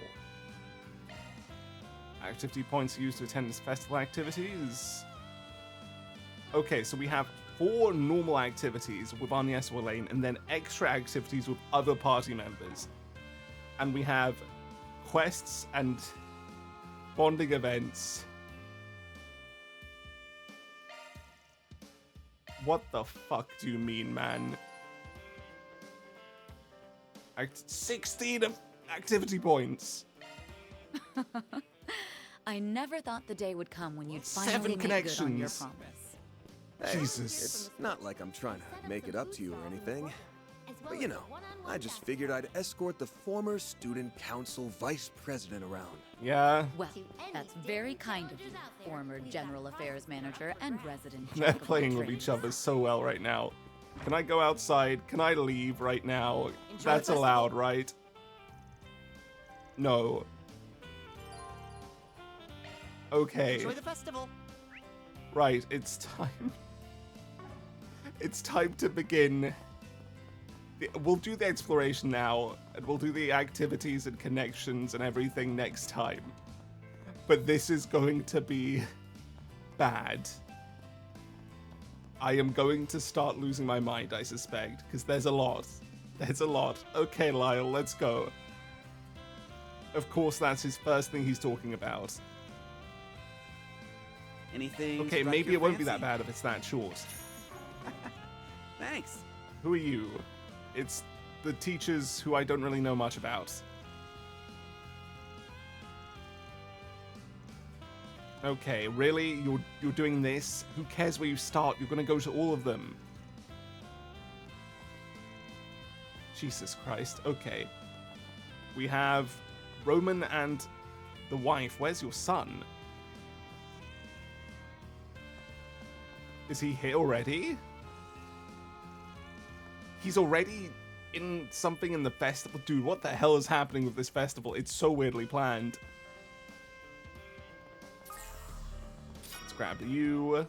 Activity points used to attend festival activities. Okay, so we have 4 normal activities with Agnes or Elaine, and then extra activities with other party members. And we have quests and bonding events. What the fuck do you mean, man? 16 of activity points. I never thought the day would come when you'd 7 finally make good on your connections. promise. Hey, Jesus. It's not like I'm trying to make it up to you or anything. But you know, I just figured I'd escort the former student council vice president around. Yeah. Well, that's very kind of you, former general affairs manager and resident They're jack of all playing with trades. each other so well right now. Can I go outside? Can I leave right now? Enjoy That's the allowed, festival. right? No. Okay. Enjoy the festival. Right, it's time. It's time to begin. We'll do the exploration now, and we'll do the activities and connections and everything next time. But this is going to be bad. I am going to start losing my mind, I suspect, because there's a lot. There's a lot. Okay, Lyle, let's go. Of course, that's his first thing he's talking about. Anything? Okay, struck maybe your it won't be fancy? that bad if it's that short. Thanks. Who are you? It's the teachers who I don't really know much about. Okay, really? You're doing this? Who cares where you start? You're gonna go to all of them. Jesus Christ. Okay. We have Roman and the wife. Where's your son? Is he here already? He's already in something in the festival? Dude, what the hell is happening with this festival? It's so weirdly planned. Let's grab you.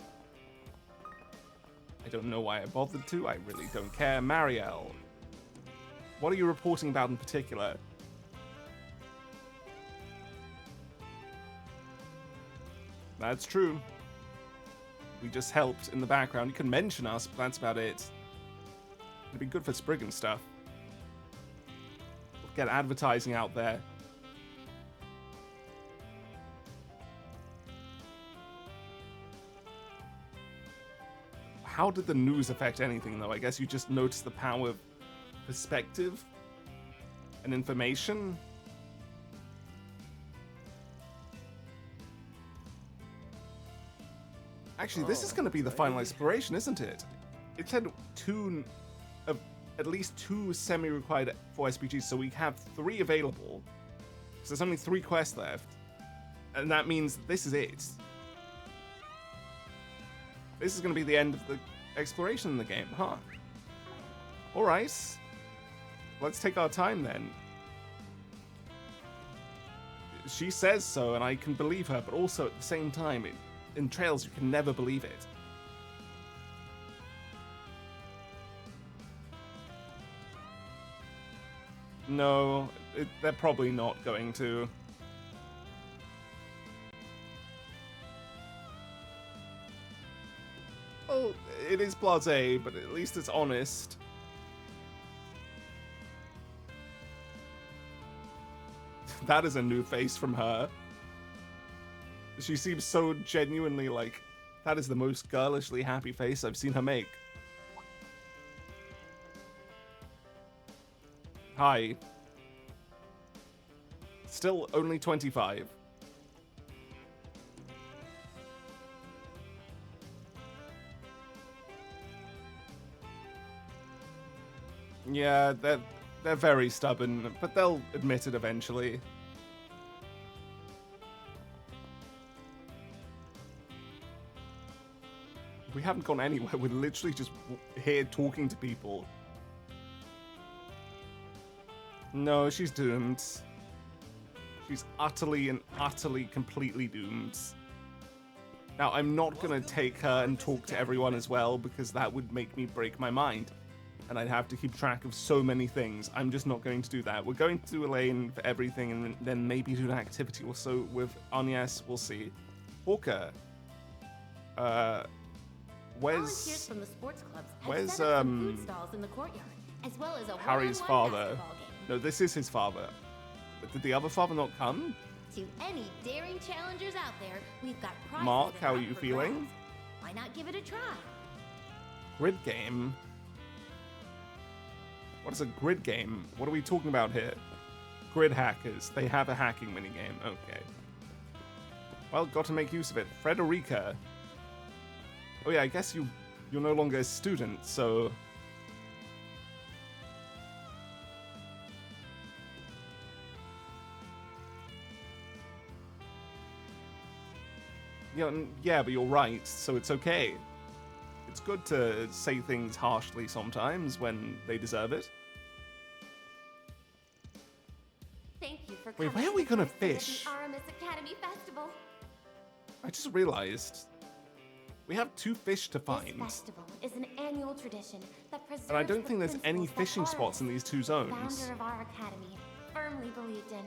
I don't know why I bothered to. I really don't care. Marielle. What are you reporting about in particular? That's true. We just helped in the background. You can mention us, but that's about it. It'd be good for Sprig and stuff. We'll get advertising out there. How did the news affect anything, though? I guess you just noticed the power of perspective and information. Actually, this is going to be the final exploration, isn't it? It said at least 2 semi-required for SPGs, so we have 3 available. So there's only 3 quests left. And that means this is it. This is going to be the end of the exploration in the game, huh? Alright. Let's take our time then. She says so, and I can believe her, but also at the same time, in Trails, you can never believe it. No, they're probably not going to. Oh, it is blasé, but at least it's honest. That is a new face from her. She seems so genuinely like, that is the most girlishly happy face I've seen her make. Hi. Still only 25. Yeah, they're very stubborn, but they'll admit it eventually. We haven't gone anywhere. We're literally just here talking to people. No, she's doomed. She's utterly and utterly completely doomed. Now, I'm not gonna take her and talk to everyone as well, because that would make me break my mind. And I'd have to keep track of so many things. I'm just not going to do that. We're going to do Elaine for everything, and then maybe do an activity or so with Agnes. We'll see. Hawker. Volunteers from the sports clubs have Where's, set up some food stalls in the courtyard, as well as a Harry's one-on-one father? basketball game. No, this is his father. But did the other father not come? To any daring challengers out there, we've got prizes. Mark, that how are up you for feeling? grabs. Why not give it a try? Grid game? What is a grid game? What are we talking about here? Grid hackers. They have a hacking minigame. Okay. Well, got to make use of it. Frederica. Oh yeah, I guess you're no longer a student, so... Yeah, but you're right, so it's okay. It's good to say things harshly sometimes when they deserve it. Thank you for Wait, coming where are to we the gonna first day of fish? the Aramis Academy Festival. I just realized we have 2 fish to find. This festival is an annual tradition that preserves And I don't the think there's any principles that fishing spots in Aramis, these 2 the zones. founder of our academy, firmly believed in.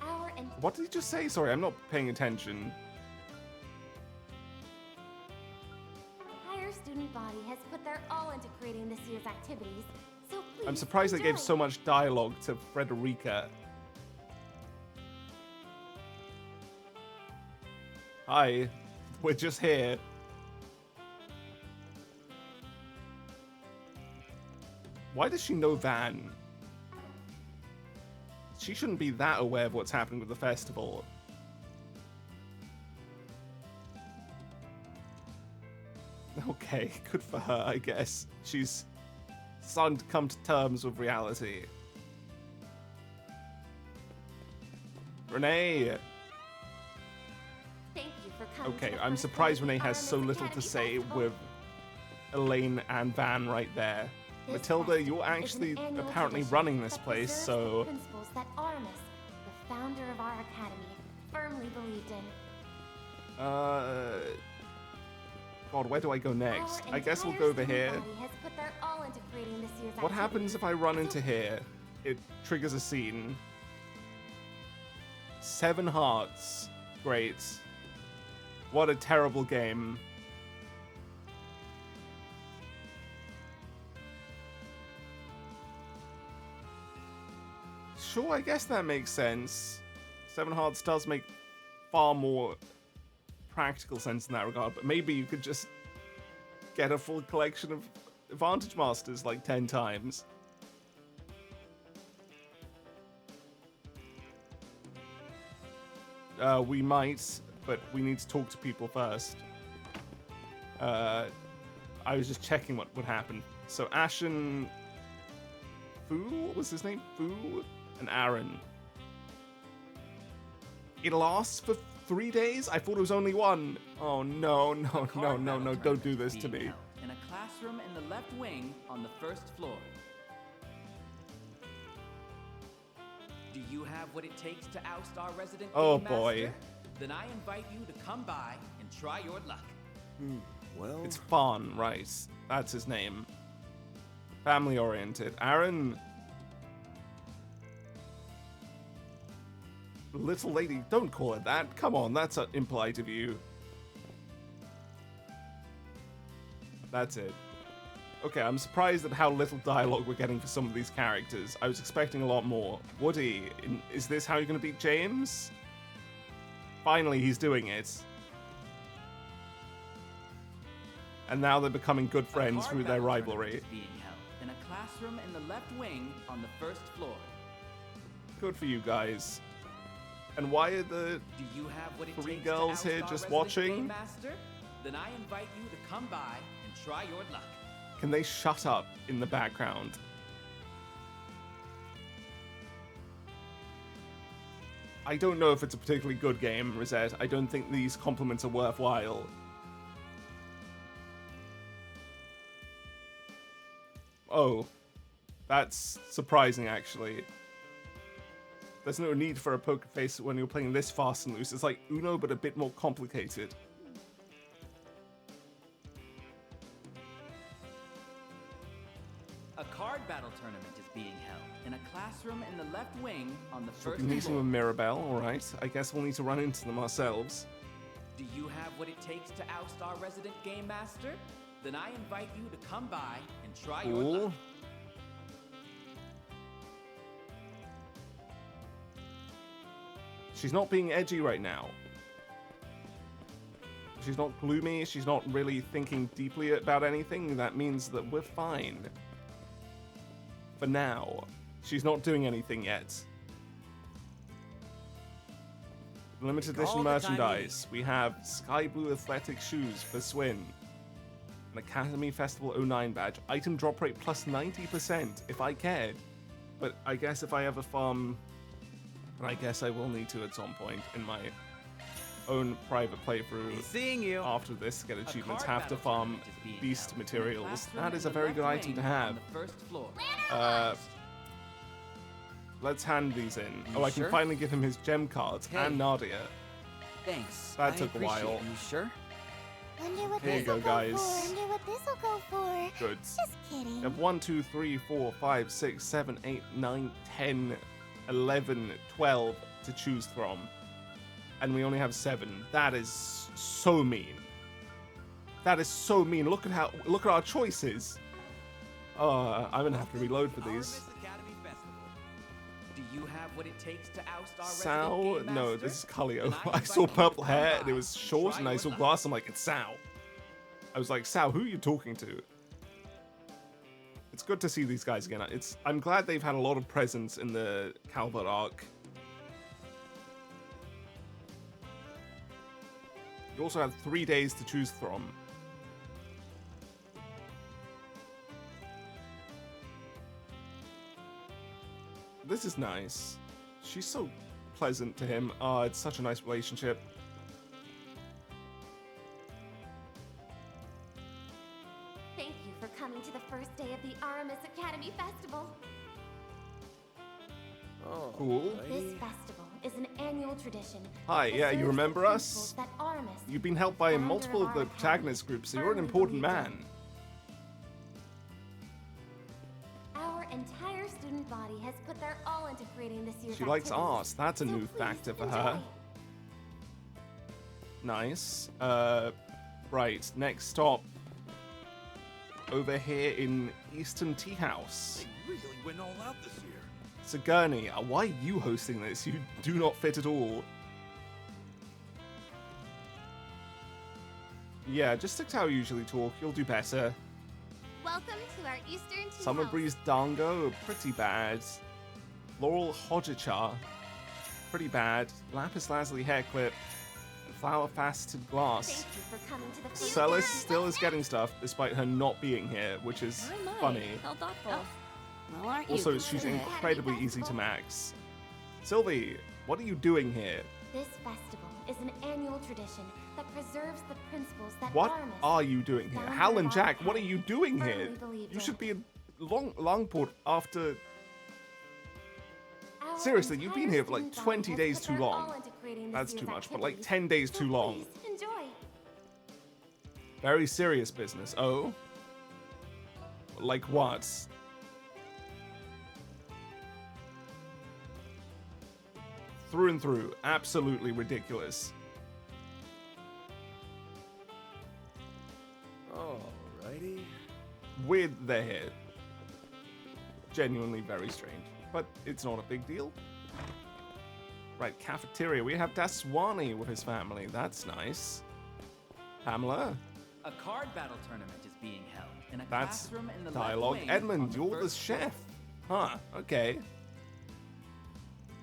Our What did he just say? Sorry, I'm not paying attention. entire student body has put their all into creating this year's activities, so please I'm surprised they gave enjoy. so much dialogue to Frederica. Hi, we're just here. Why does she know Van? She shouldn't be that aware of what's happening with the festival. Okay, good for her, I guess. She's starting to come to terms with reality. Renee! Thank you for coming Okay, to the I'm first surprised day of the Renee has so Aramis little to Academy say Festival. with Elaine and Van right there. This Matilda, festival you're is an actually annual apparently tradition running this that place, preserves so... the principles that Aramis, the founder of our academy, firmly believed in. God, where do I go next? Our I guess we'll entire go over student here. body has put their all into creating this year's What happens activities, if I run so into here? It triggers a scene. 7 hearts. Great. What a terrible game. Sure, I guess that makes sense. 7 hearts does make far more practical sense in that regard, but maybe you could just get a full collection of Advantage Masters like 10 times. We might, but we need to talk to people first. I was just checking what would happen. So Ashen... Fu? What was his name? Fu? And Aaron. It lasts for 3 days? I thought it was only 1. Oh no, no, no, no, no, don't do this to me. In a classroom in the left wing on the 1st floor. Do you have what it takes to oust our resident Oh, game boy. master? Then I invite you to come by and try your luck. Well... It's Fawn, right. That's his name. Family-oriented. Aaron... Little lady, don't call it that. Come on, that's impolite of you. That's it. Okay, I'm surprised at how little dialogue we're getting for some of these characters. I was expecting a lot more. Woody, is this how you're going to beat James? Finally, he's doing it. And now they're becoming good friends through their rivalry. Is being held in a classroom in the left wing on the 1st floor. Good for you guys. And why are the Do you have what it 3 takes girls to here oust just our resident watching? game master? Then I invite you to come by and try your luck. Can they shut up in the background? I don't know if it's a particularly good game, Rosette. I don't think these compliments are worthwhile. Oh. That's surprising, actually. There's no need for a poker face when you're playing this fast and loose. It's like Uno, but a bit more complicated. A card battle tournament is being held in a classroom in the left wing on the So 1st we're meeting floor. with Mirabelle, alright. I guess we'll need to run into them ourselves. Do you have what it takes to oust our resident game master? Then I invite you to come by and try your Cool. luck. She's not being edgy right now. She's not gloomy. She's not really thinking deeply about anything. That means that we're fine. For now. She's not doing anything yet. Limited Take all edition the time you merchandise. We have sky blue athletic shoes for Swin. An Academy Festival 09 badge. Item drop rate plus 90% if I cared. But I guess if I ever farm... And I guess I will need to at some point in my own private playthrough. Seeing you. After this, get achievements, card have to battle farm tournament is being beast held in the materials. classroom That is in a the very good left item to wing have. on the first floor. Let's hand these in. You I can sure? finally give him his gem cards Hey. and Nadia. Thanks. That I took a appreciate while. it. You sure? Wonder what Here you this'll go, go guys. for. Wonder what this'll go for. Good. Just kidding. You have 1, 2, 3, 4, 5, 6, 7, 8, 9, 10, 11, 12 to choose from. And we only have 7. That is so mean. That is so mean. Look at our choices. I'm gonna have to reload for these. Academy Festival. Do you have what it takes to oust our Sal? resident game No, master? this is Kalio. Then I invite saw you to purple come hair by and it was and short try and I your saw luck. glass. I'm like, it's Sal. I was like, Sal, who are you talking to? It's good to see these guys again. I'm glad they've had a lot of presence in the Calvert arc. You also have 3 days to choose from. This is nice. She's so pleasant to him. It's such a nice relationship. Thank you for coming to the first day of the Aramis Academy Festival. Oh, Cool. This festival is an annual tradition. Hi, that yeah, you preserves the remember principles us? That Aramis, You've been helped by founder multiple of our the academy, protagonist groups, so you're an firmly important believed man. in. Our entire student body has put their all into creating this year's She likes activities. art. That's a So new please factor for enjoy. her. Nice. Right, next stop. Over here in Eastern Tea House. They really went all out this year. Sigourney, why are you hosting this? You do not fit at all. Yeah, just stick to how you usually talk. You'll do better. Welcome to our Eastern Tea Summer House. Breeze Dango, pretty bad. Laurel Hojicha, pretty bad. Lapis Lazuli hair clip. And Flower Faceted Glass. Thank you for coming to the first Celis still is getting stuff despite her not being here, which is funny. How thoughtful. Well, aren't Also, you she's good? incredibly easy to max. Sylvie, what are you doing here? This festival is an annual tradition that preserves the principles that What Aramis, are you doing here? founder Hal of and our Jack, what are academy, you doing here? firmly believed You in. should be in Longport after... Our Seriously, you've been entire here for like student body 20 has days put too their long. all into creating this That's too year's much, but like activities. 10 days So too long. please enjoy. Very serious business. Oh? Like what? Through and through. Absolutely ridiculous. Alrighty. Weird they're here. Genuinely very strange. But it's not a big deal. Right, cafeteria. We have Daswani with his family. That's nice. Pamela? A card battle tournament is being held in a That's classroom in the dialogue. left wing Edmund, on the you're the first floor. chef. Huh, okay.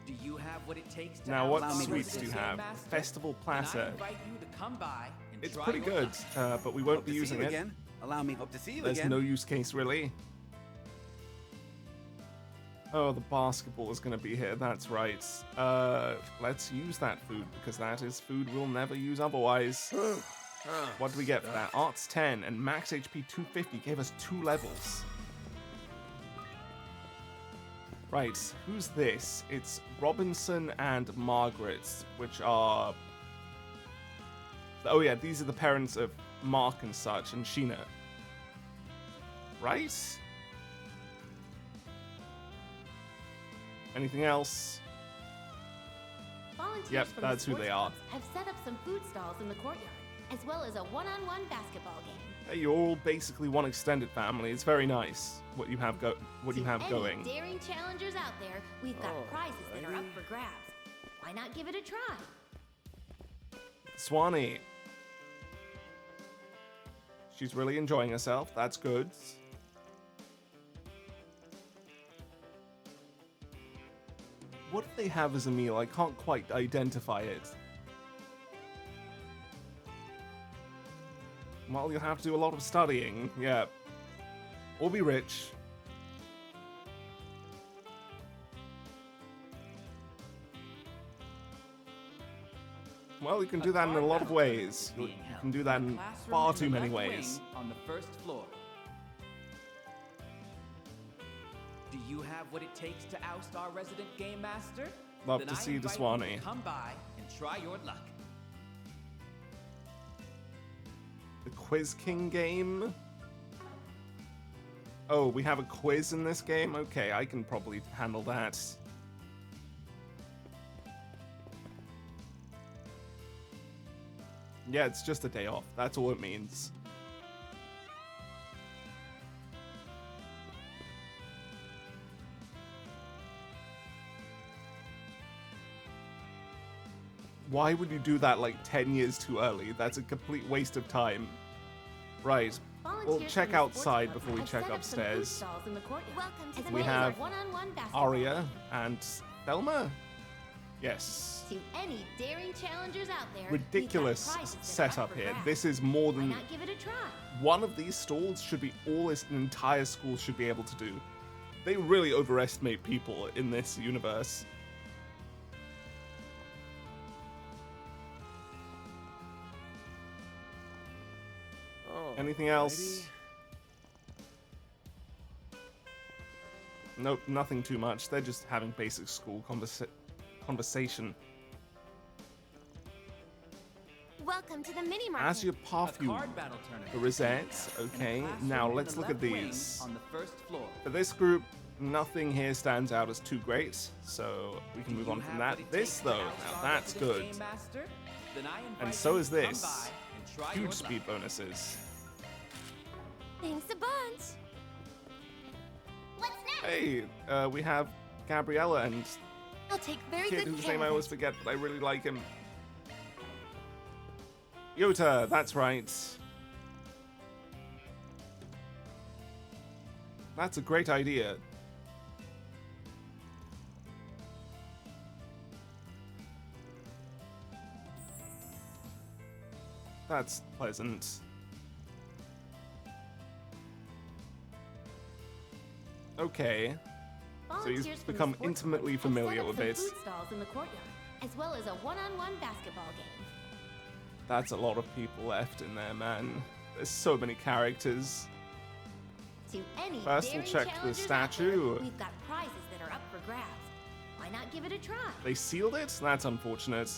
Do you have what it takes to Now, what oust our sweets do you resident have? game master? Festival Then I platter. invite you to come by and It's try pretty your good, luck. but we won't Hope be to see using you it. again. Allow me. Hope to see you There's again. no use case, really. Oh, the basketball is going to be here. That's right. Let's use that food, because that is food we'll never use otherwise. What do we get for that? Arts 10 and max HP 250 gave us 2 levels. Right, who's this? It's Robinson and Margaret, which are... Oh yeah, these are the parents of Mark and such, and Sheena. Right? Anything else? Volunteers Yep, from that's the who they sports are. clubs have set up some food stalls in the courtyard, as well as a one-on-one basketball game. Hey, you're all basically one extended family. It's very nice what you have To going. any daring challengers out there, we've got prizes that are up for grabs. Why not give it a try? Swanee. She's really enjoying herself. That's good. What do they have as a meal? I can't quite identify it. Well, you'll have to do a lot of studying, yeah. Or be rich. Well, you can do that in a lot of ways. You can do that in far too many ways. On the first floor. Do you have what it takes to oust our resident game master? Love Then to I see invite Deswani. you to come by and try your luck. The Quiz King game? Oh, we have a quiz in this game? Okay, I can probably handle that. Yeah, it's just a day off. That's all it means. Why would you do that like 10 years too early? That's a complete waste of time. Right. We'll check outside before we check upstairs. We have Arya and Thelma? Yes. To any daring challengers out there, Ridiculous setup here. This is more than... Why not give it a try? One of these stalls should be all this entire school should be able to do. They really overestimate people in this universe. Anything else? Nope, nothing too much. They're just having basic school conversation. Welcome to the mini market. As your perfume, the rosettes. Okay, now let's look at these. On the first floor. For this group, nothing here stands out as too great, so we can move on from that. This though, now that's good. And so is this. Huge speed bonuses. Thanks a bunch. What's next? Hey, we have Gabriella and I'll take very kid good whose care name I of always it. forget, but I really like him. Yota, that's right. That's a great idea. That's pleasant. Okay. So he's Volunteers from the become sports intimately club have familiar set up with some it. food stalls in the courtyard, as well as a one-on-one basketball game. That's a lot of people left in there, man. There's so many characters. To any First, we'll daring check the challengers out statue. there, we've got prizes that are up for grabs. Why not give it a try? They sealed it? That's unfortunate.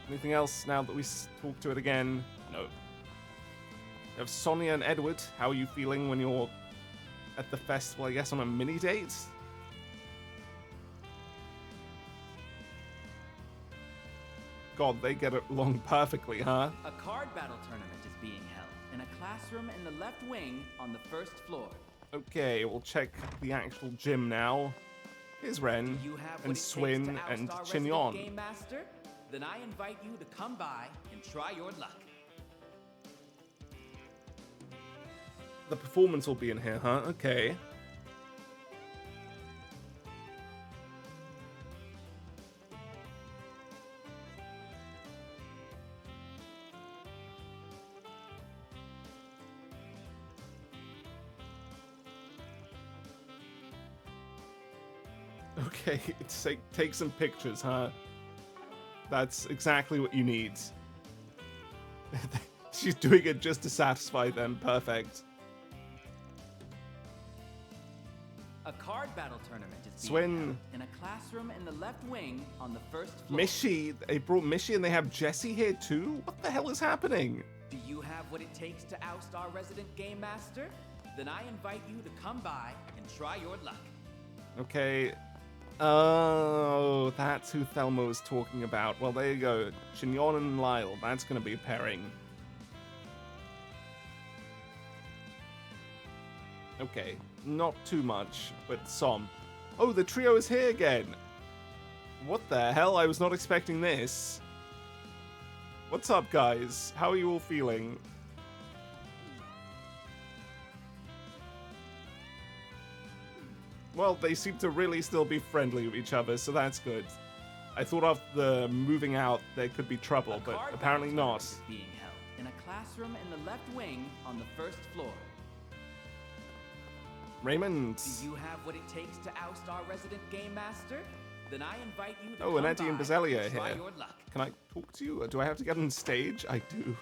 Anything else now that we talk to it again? No. We have Sonia and Edward. How are you feeling when you're at the festival, I guess, on a mini date? God, they get along perfectly, huh? A card battle tournament is being held in a classroom in the left wing on the first floor. Okay, we'll check the actual gym now. Here's Ren, You have what and it takes Swin, to oust and our resident Chinyon. Game master? Then I invite you to come by and try your luck. The performance will be in here, huh? Okay. Okay, take some pictures, huh? That's exactly what you need. She's doing it just to satisfy them. Perfect. A card battle tournament is being Swin. held in a classroom in the left wing on the first floor. Mishi, they brought Mishi and they have Jesse here too? What the hell is happening? Do you have what it takes to oust our resident game master? Then I invite you to come by and try your luck. Okay. Oh, that's who Thelma was talking about. Well, there you go. Chinyon and Lyle. That's going to be a pairing. Okay. Not too much, but some. Oh, the trio is here again. What the hell? I was not expecting this. What's up, guys? How are you all feeling? Well, they seem to really still be friendly with each other, so that's good. I thought after moving out there could be trouble, but Card apparently battle not. tournament is being held in a classroom in the left wing on the first floor. Raymond. Do you have what it takes to oust our resident game master? Then I invite you to Oh, come and Eddie and by Bazelia try here. your luck. Can I talk to you? Or do I have to get on stage? I do.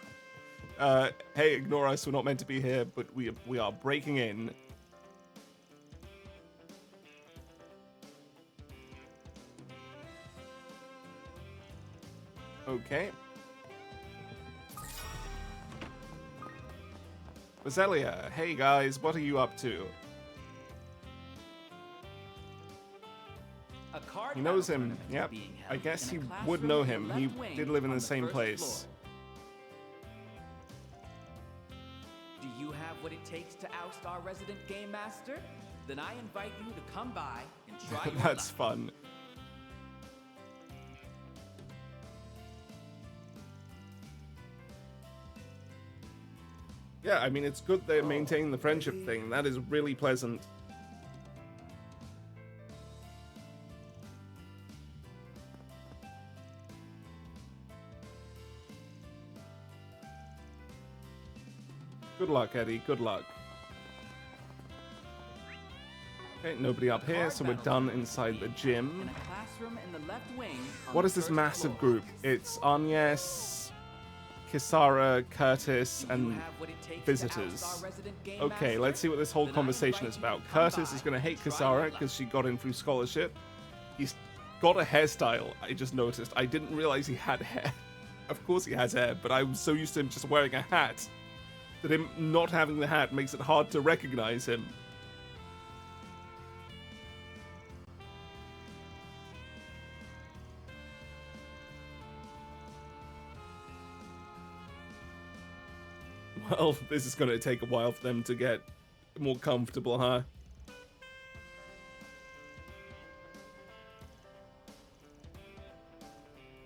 Hey, ignore us. We're not meant to be here, but we are breaking in. Okay. Bazelia, hey guys, what are you up to? A card He knows battle him. tournament is Yep. being I held guess in he a would classroom know in the him. He left wing did live in on the same first place. floor. Do you have what it takes to oust our resident game master? Then I invite you to come by and try your That's luck. fun. Yeah, I mean, it's good they're maintaining the friendship thing. That is really pleasant. Good luck, Eddie. Good luck. Okay, nobody up here, so we're done inside the gym. In a classroom in the left wing on What the is this first massive floor. group? It's Agnes, Kisara, Curtis, and visitors. Okay, let's see what this whole conversation is about. Curtis is going to hate Kisara because she got in through scholarship. He's got a hairstyle, I just noticed. I didn't realize he had hair. Of course he has hair, but I was so used to him just wearing a hat that him not having the hat makes it hard to recognize him. Well, this is going to take a while for them to get more comfortable, huh?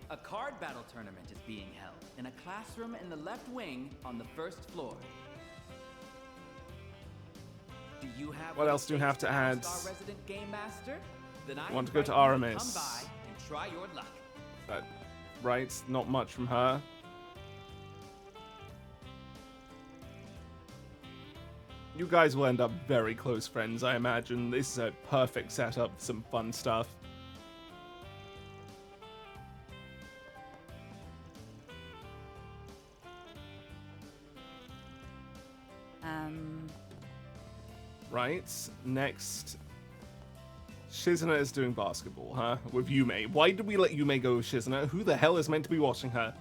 A card battle tournament is being held in a classroom in the left wing on the first floor. Do you have What else it do you takes have to add? oust our resident game master? Then I Want to go to invite you Aramis. come by and try your luck. Right, not much from her. You guys will end up very close friends, I imagine. This is a perfect setup for some fun stuff. Right, next. Shizuna is doing basketball, huh? With Yume. Why did we let Yume go with Shizuna? Who the hell is meant to be watching her?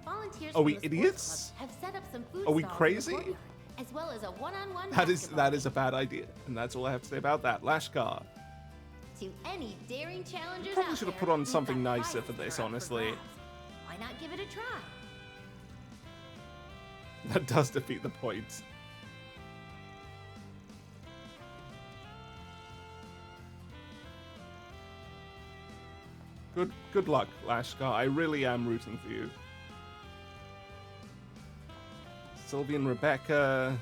Volunteers Are we from the sports idiots? club have set up some food Are we stalls in the crazy? courtyard, as well as a one-on-one That is a bad idea, and that's all I have to say about that. Lashkar. to any daring challengers Probably out should have there. put on We've something got nicer prizes for that this, are up for honestly. grabs. Why not give it a try? That does defeat the point. Good luck, Lashkar. I really am rooting for you. Sylvie and Rebecca.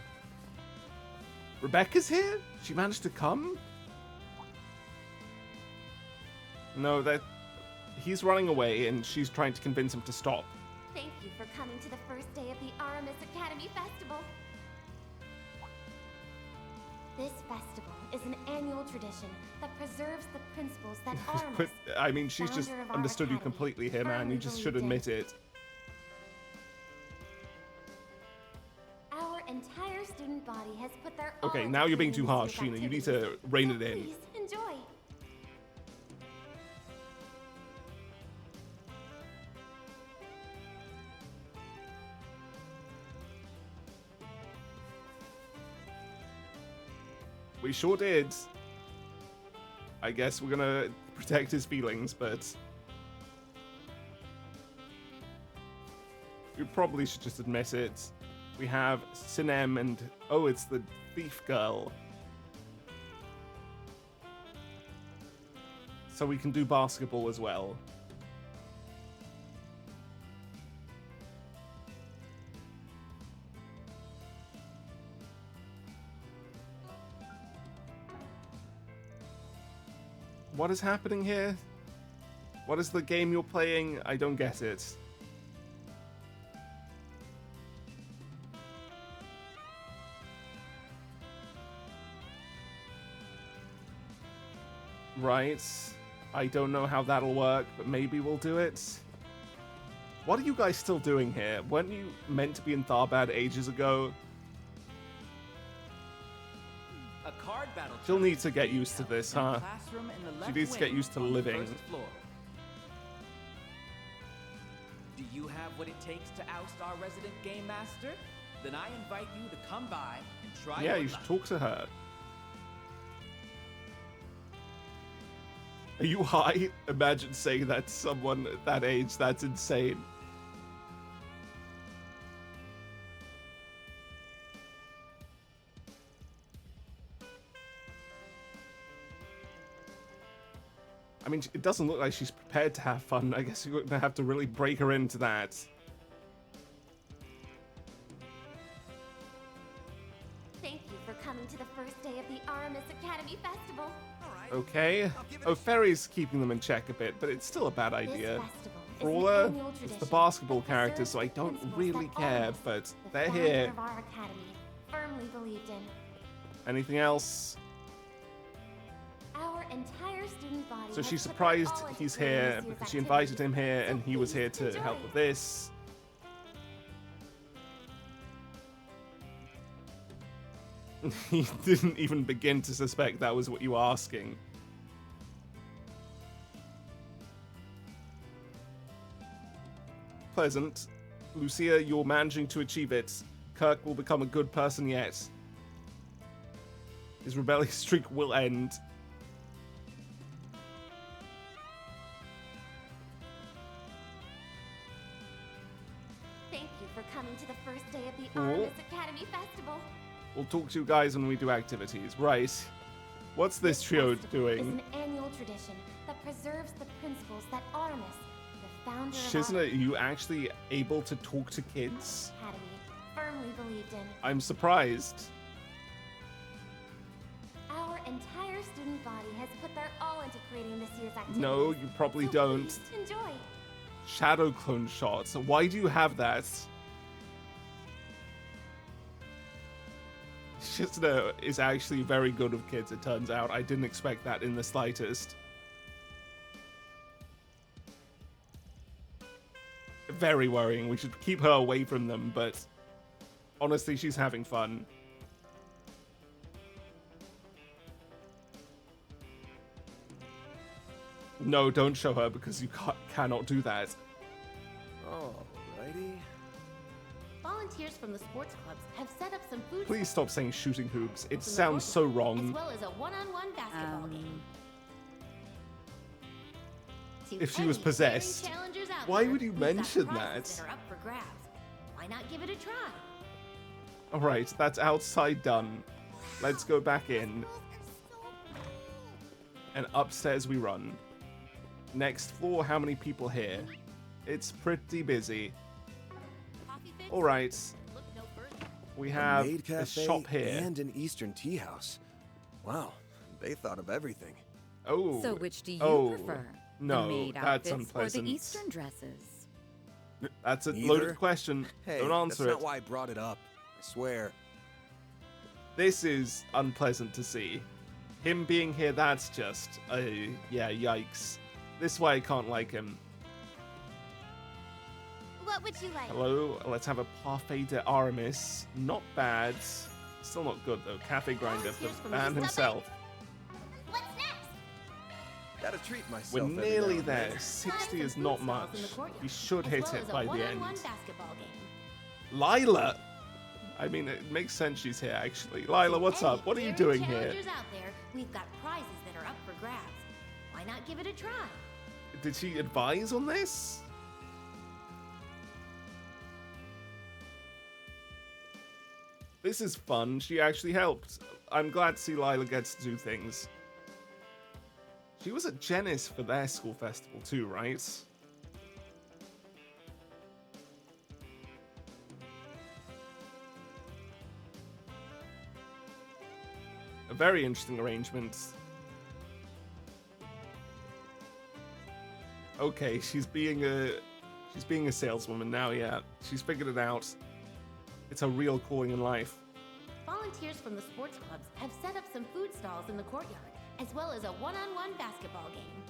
Rebecca's here? She managed to come? No, he's running away and she's trying to convince him to stop. Thank you for coming to the first day of the Aramis Academy Festival. This festival is an annual tradition that preserves the principles that Aramis, But, I mean, she's just founder of our understood you academy, completely here, man. You firmly just should believed in. admit it. Our entire student body has put their Okay, all now you're into being too these harsh, group Sheena. You need activities. to rein So it in. Please enjoy. We sure did. I guess we're gonna protect his feelings, but we probably should just admit it. We have Sinem and oh, it's the thief girl. So we can do basketball as well. What is happening here? What is the game you're playing? I don't get it. Right. I don't know how that'll work, but maybe we'll do it. What are you guys still doing here? Weren't you meant to be in Tharbad ages ago? A card battle. She'll need to get used to this, huh? Classroom in the She left needs to get wing used to on the living. first floor. Do you have what it takes to oust our resident game master? Then I invite you to come by and try Yeah, your you should luck. talk to her. Are you high? Imagine saying that to someone at that age. That's insane. I mean, it doesn't look like she's prepared to have fun. I guess you're going to have to really break her into that. Thank you for coming to the first day of the Aramis Academy Festival. Okay. Oh, Ferry's keeping them in check a bit, but it's still a bad idea. festival is For an all her, annual it's the tradition basketball that characters, preserves so I the don't principles really that care, Aramis, but the they're founder here. of our academy, firmly believed in. Anything else? Our entire student body So has she's put their surprised all into he's creating here this year's because she activities, invited him here and he was here to enjoy. help with this. He didn't even begin to suspect that was what you were asking. Pleasant. Lucia, you're managing to achieve it. Kirk will become a good person yet. His rebellious streak will end. Thank you for coming to the first day of the Cool. Aramis Academy Festival. We'll talk to you guys when we do activities. Right. What's this trio It's doing? an annual tradition that preserves the principles that Aramis, the founder of Shizna, our are you actually able to talk to kids? academy, firmly believed in. I'm surprised. Our entire student body has put their all into creating this year's activities. No, you probably So don't. please enjoy. Shadow clone shots. Why do you have that? Shizna is actually very good with kids, it turns out. I didn't expect that in the slightest. Very worrying. We should keep her away from them, but honestly, she's having fun. No, don't show her because you cannot do that. Alrighty. Volunteers from the sports clubs have set up some food Please stop saying shooting hoops. It in the sounds so courtyard, wrong. as well as a one-on-one basketball game. To If she was any possessed. daring challengers out Why there, would you we've got mention prizes that? that are up for grabs. Why not give it a try? Alright, that's outside done. Let's go back in. And upstairs we run. Next floor, how many people here? It's pretty busy. Alright. We have maid a cafe shop here. and an Eastern tea house. Wow, they thought of everything. Oh. So which do you oh, prefer? No, the maid that's outfits unpleasant. or the Eastern dresses? That's a Neither? loaded question. Hey, Don't answer that's it. not why I brought it up. I swear. This is unpleasant to see. Him being here, that's just yeah, yikes. This is why I can't like him. What would you like? Hello, let's have a parfait de Aramis. Not bad. Still not good though. Cafe grinder for the man himself. What's next? Gotta treat myself. We're every nearly now and there. then. 60 is not much. We should As hit well it as a by the end. one-on-one basketball game. Lila! I mean, it makes sense she's here actually. Lila, what's Any up? What are you daring doing here? challengers out there, we've got prizes that are up for grabs. Why not give it a try? Did she advise on this? This is fun. She actually helped. I'm glad to see Lila gets to do things. She was at Genis for their school festival too, right? A very interesting arrangement. Okay, she's being a saleswoman now, yeah. She's figured it out. It's a real calling in life. Volunteers from the sports clubs have set up some food stalls in the courtyard, as well as a one-on-one basketball game.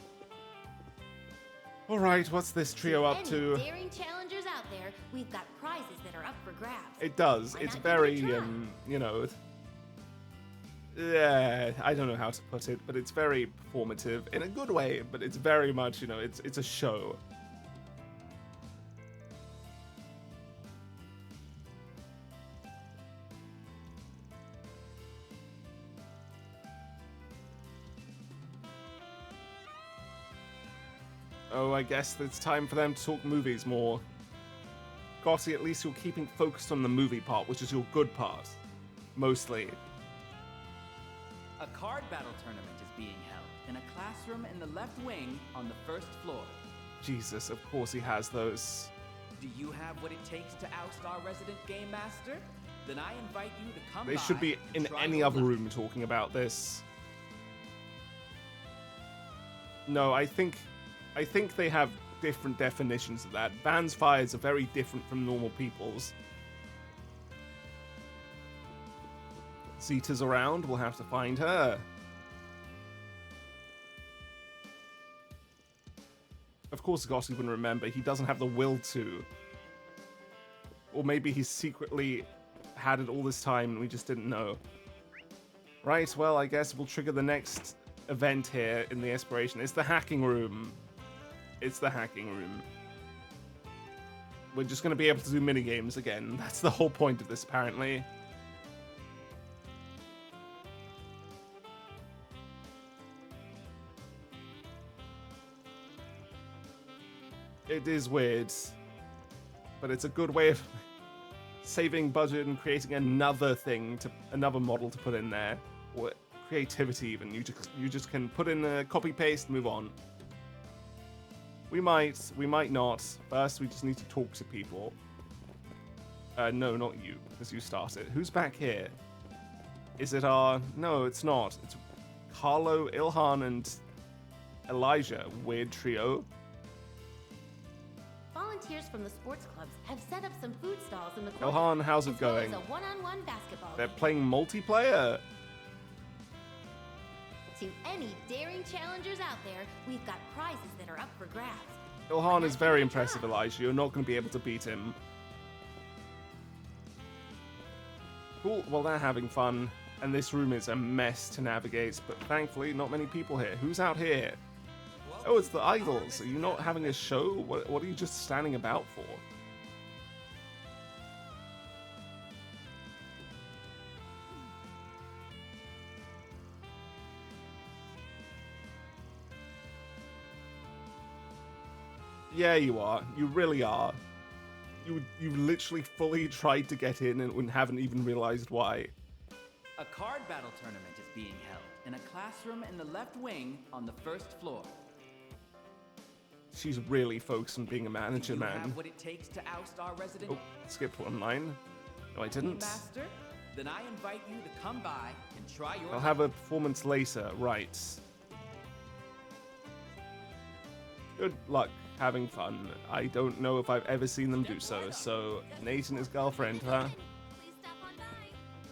Alright, what's this trio up to? Any daring challengers out there, we've got prizes that are up for grabs. It does. Why It's not very, give it a try? you know... Yeah, I don't know how to put it, but it's very performative in a good way, but it's very much, you know, it's a show. Oh, I guess it's time for them to talk movies more. Gotti, at least you're keeping focused on the movie part, which is your good part. Mostly. A card battle tournament is being held in a classroom in the left wing on the first floor. Jesus, of course he has those. Do you have what it takes to oust our resident game master? Then I invite you to come They by should be and in try any your other luck. room talking about this. No, I think they have different definitions of that. Van's fires are very different from normal people's. Zeta's around, we'll have to find her. Of course Gotti wouldn't remember, he doesn't have the will to. Or maybe he's secretly had it all this time and we just didn't know. Right, well, I guess we'll trigger the next event here in the Aspiration. It's the hacking room. It's the hacking room. We're just going to be able to do minigames again. That's the whole point of this, apparently. It is weird, but it's a good way of saving budget and creating another model to put in there, or creativity even. You just can put in a copy paste, move on. We might not. First, we just need to talk to people. No, not you, because you started. Who's back here? Is it no, it's not. It's Carlo, Ilhan, and Elijah. Weird trio. Volunteers from the sports clubs have set up some food stalls in the Ilhan, courtyard, how's it as well going? as a one-on-one basketball They're game. playing multiplayer. To any daring challengers out there, we've got prizes that are up for grabs. Ilhan is very impressive, Elijah. You're not going to be able to beat him. Cool, well they're having fun, and this room is a mess to navigate, but thankfully not many people here. Who's out here? Oh, it's the idols. Are you not having a show? What are you just standing about for? Yeah, you are. You really are. You literally fully tried to get in and haven't even realized why. A card battle tournament is being held in a classroom in the left wing on the first floor. She's really focused on being a manager, Do you man. have what it takes to oust our resident Oh, skipped one line. No, I didn't. master? Then I invite you to come by and try your I'll have a performance later. Right. Good luck having fun. I don't know if I've ever seen them do so. So, Nate and his girlfriend, huh?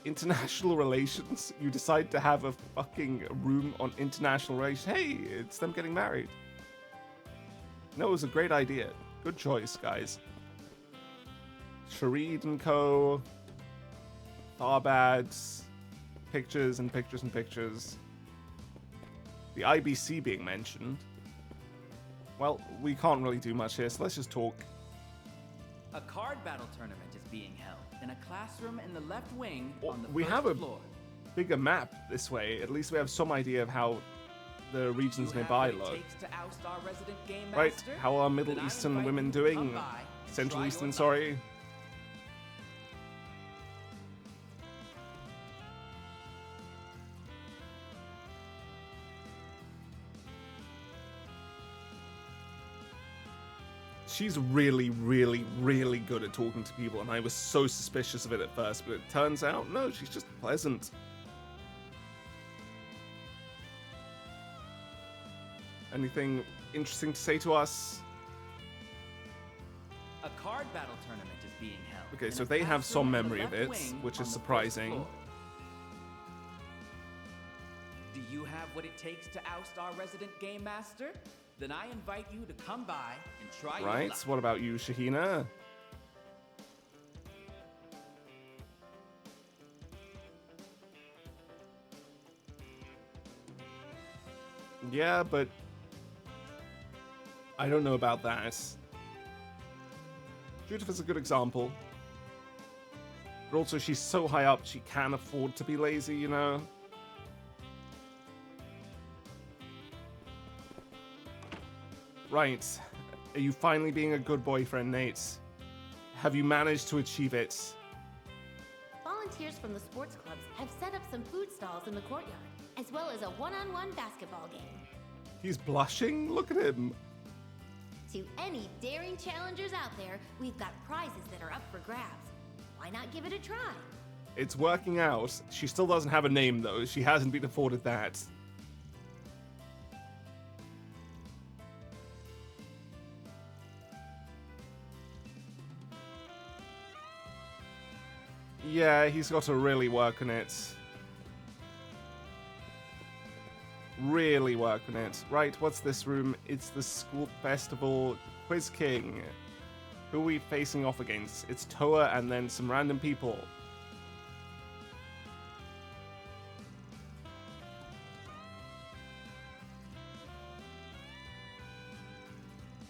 International relations? You decide to have a fucking room on international relations? Hey, it's them getting married. No, it was a great idea. Good choice, guys. Sharid and co. Farbads. Pictures and pictures and pictures. The IBC being mentioned. Well, we can't really do much here, so let's just talk. A card battle tournament is being held in a classroom in the left wing on the We first have a floor. bigger map this way. At least we have some idea of how the regions Do you have nearby what it look. takes to oust our resident game Right, master? how are Middle Then I Eastern invite women you to doing? come by and Central try Eastern, your sorry. She's really, really, really good at talking to people, and I was so suspicious of it at first, but it turns out, no, she's just pleasant. Anything interesting to say to us? A card battle tournament is being held. Okay, in so a they have some classroom in the memory of left it, wing which on is the first surprising. floor. Do you have what it takes to oust our resident game master? Then I invite you to come by and try your Right, luck. what about you, Shahina? Yeah, but I don't know about that. Judith is a good example. But also, she's so high up, she can afford to be lazy, you know? Right. Are you finally being a good boyfriend, Nate? Have you managed to achieve it? Volunteers from the sports clubs have set up some food stalls in the courtyard, as well as a one-on-one basketball game. He's blushing? Look at him. To any daring challengers out there, we've got prizes that are up for grabs. Why not give it a try? It's working out. She still doesn't have a name, though. She hasn't been afforded that. Yeah, he's got to really work on it. Really work on it. Right, what's this room? It's the school festival Quiz King. Who are we facing off against? It's Toa and then some random people.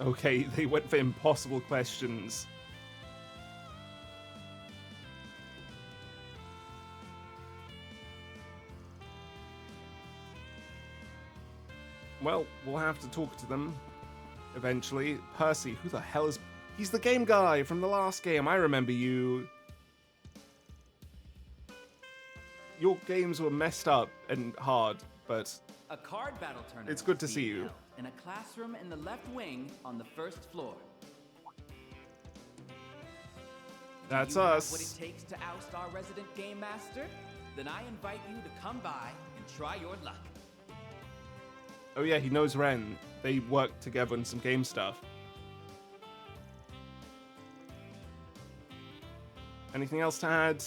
Okay, they went for impossible questions. Well, we'll have to talk to them eventually. Percy, who the hell is... He's the game guy from the last game. I remember you. Your games were messed up and hard, but A card battle tournament. it's good to is see being you. held in a classroom in the left wing on the first floor. That's Do you have us. what it takes to oust our resident game master? Then I invite you to come by and try your luck. Oh yeah, he knows Ren. They work together on some game stuff. Anything else to add?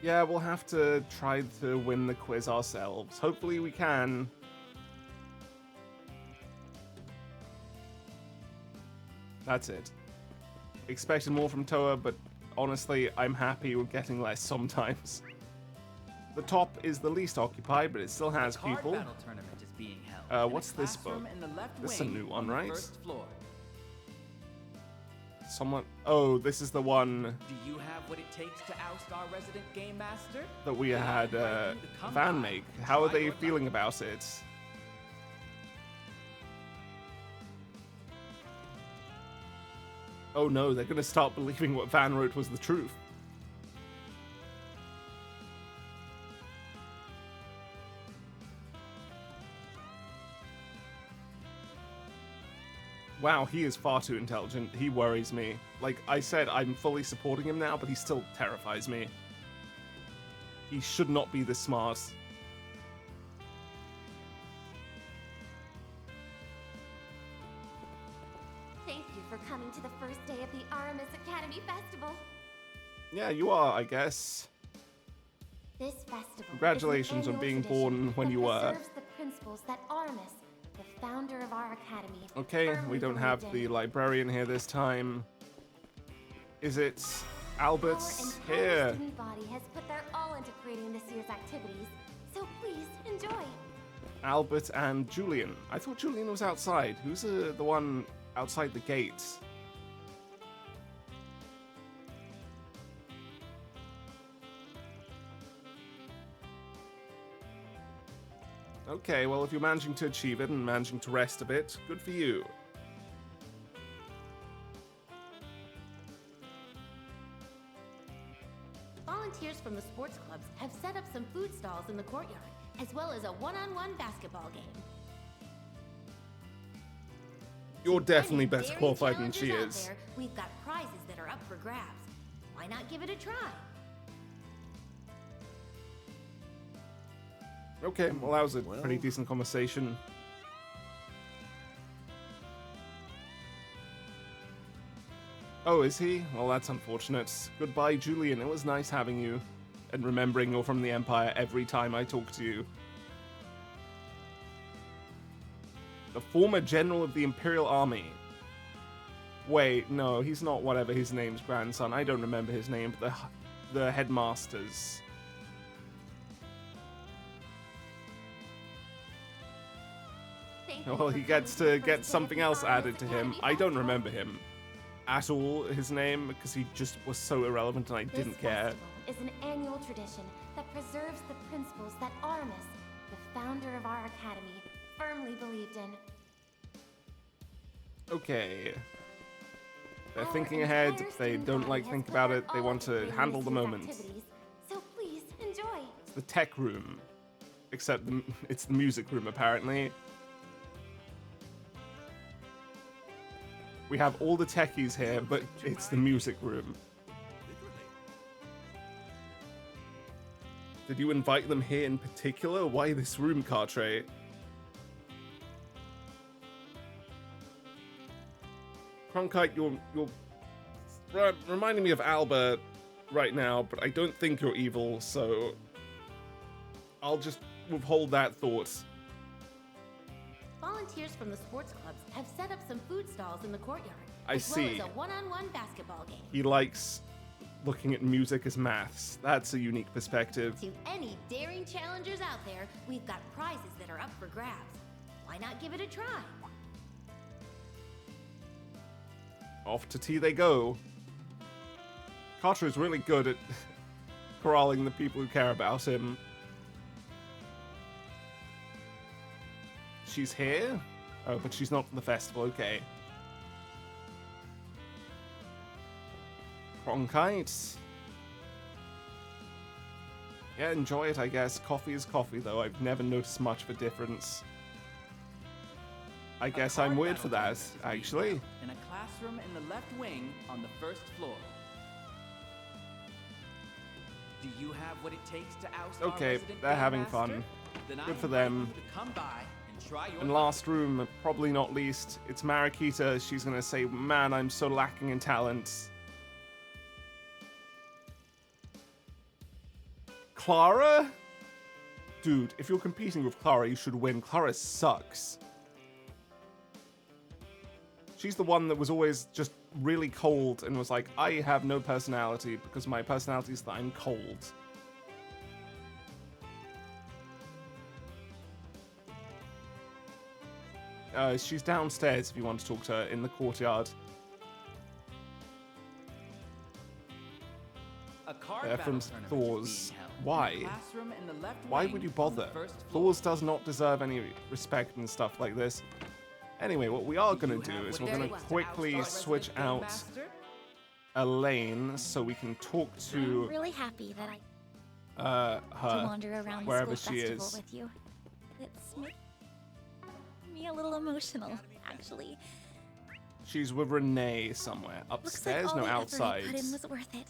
Yeah, we'll have to try to win the quiz ourselves. Hopefully we can. That's it. Expected more from Toa, but honestly, I'm happy with getting less sometimes. The top is the least occupied, but it still has Card people. battle tournament is being held. in a What's this book? classroom in the left This is a wing new one, on the right? First floor. Someone... Oh, this is the one Do you have what it takes to oust our resident game master? that we Then I had invite you to come Van by make. and How are try they your luck. feeling about it? Oh no, they're gonna start believing what Van wrote was the truth. Wow, he is far too intelligent. He worries me. Like I said, I'm fully supporting him now, but he still terrifies me. He should not be this smart. Thank you for coming to the first day of the Aramis Academy Festival. Yeah, you are, I guess. This festival Congratulations is an on being annual born tradition when that you were. preserves the principles that Aramis, the founder of our academy, Okay, we firmly don't have believed the in. librarian here this time. Is it Albert? Our entire Here. student body has put their all into creating this year's activities, so please enjoy. Albert and Julian. I thought Julian was outside. Who's the one outside the gate? Okay, well, if you're managing to achieve it and managing to rest a bit, good for you. Volunteers from the sports clubs have set up some food stalls in the courtyard, as well as a one-on-one basketball game. You're definitely Any better daring qualified than she challengers out is. there, we've got prizes that are up for grabs. Why not give it a try? Okay, well that was a pretty decent conversation. Oh, is he? Well, that's unfortunate. Goodbye, Julian. It was nice having you. And remembering you're from the Empire every time I talk to you. The former general of the Imperial Army. Wait, no, he's not whatever his name's grandson. I don't remember his name, but the headmasters. Well, he gets to get something else added to him. I don't remember him at all, his name, because he just was so irrelevant and I didn't care. Is an annual tradition that preserves the principles that Aramis, the founder of our academy, firmly believed in. Okay. They're thinking ahead, they don't like to think about it, they want to handle the moment. So please, enjoy. It's the tech room. Except it's the music room, apparently. We have all the techies here, but it's the music room. Did you invite them here in particular? Why this room, Cartray? Cronkite, you're reminding me of Albert right now, but I don't think you're evil, so I'll just withhold that thought. Volunteers from the sports clubs have set up some food stalls in the courtyard. I see. As well as a one-on-one basketball game. He likes looking at music as maths. That's a unique perspective. To any daring challengers out there, we've got prizes that are up for grabs. Why not give it a try? Off to tea they go. Carter is really good at corralling the people who care about him. She's here? Oh, but she's not for the festival, okay. Cronkite. Yeah, enjoy it, I guess. Coffee is coffee, though. I've never noticed much of a difference. I guess I'm weird for that, actually. In a classroom in the left wing on the first floor. Do you have what it takes to oust our Okay, resident they're having Game fun. Master? Then I Good for invite them. you to come by and try your And last room, probably not least, it's Marikita. She's gonna say, man, I'm so lacking in talent. Clara? Dude, if you're competing with Clara, you should win. Clara sucks. She's the one that was always just really cold and was like, I have no personality because my personality is that I'm cold. She's downstairs if you want to talk to her in the courtyard. A card They're from battle tournament is Thor's. being held Why? in a classroom in the left Why wing would you on the bother? first floor. Thor's does not deserve any respect and stuff like this. Anyway, what we are going to do is we're going to quickly switch out Elaine so we can talk I'm to really happy that I to her wander around wherever the she school festival is. with you. It's me a little emotional, actually. She's with Renee somewhere. Looks like Upstairs? all No, the effort I outside. put in was worth it.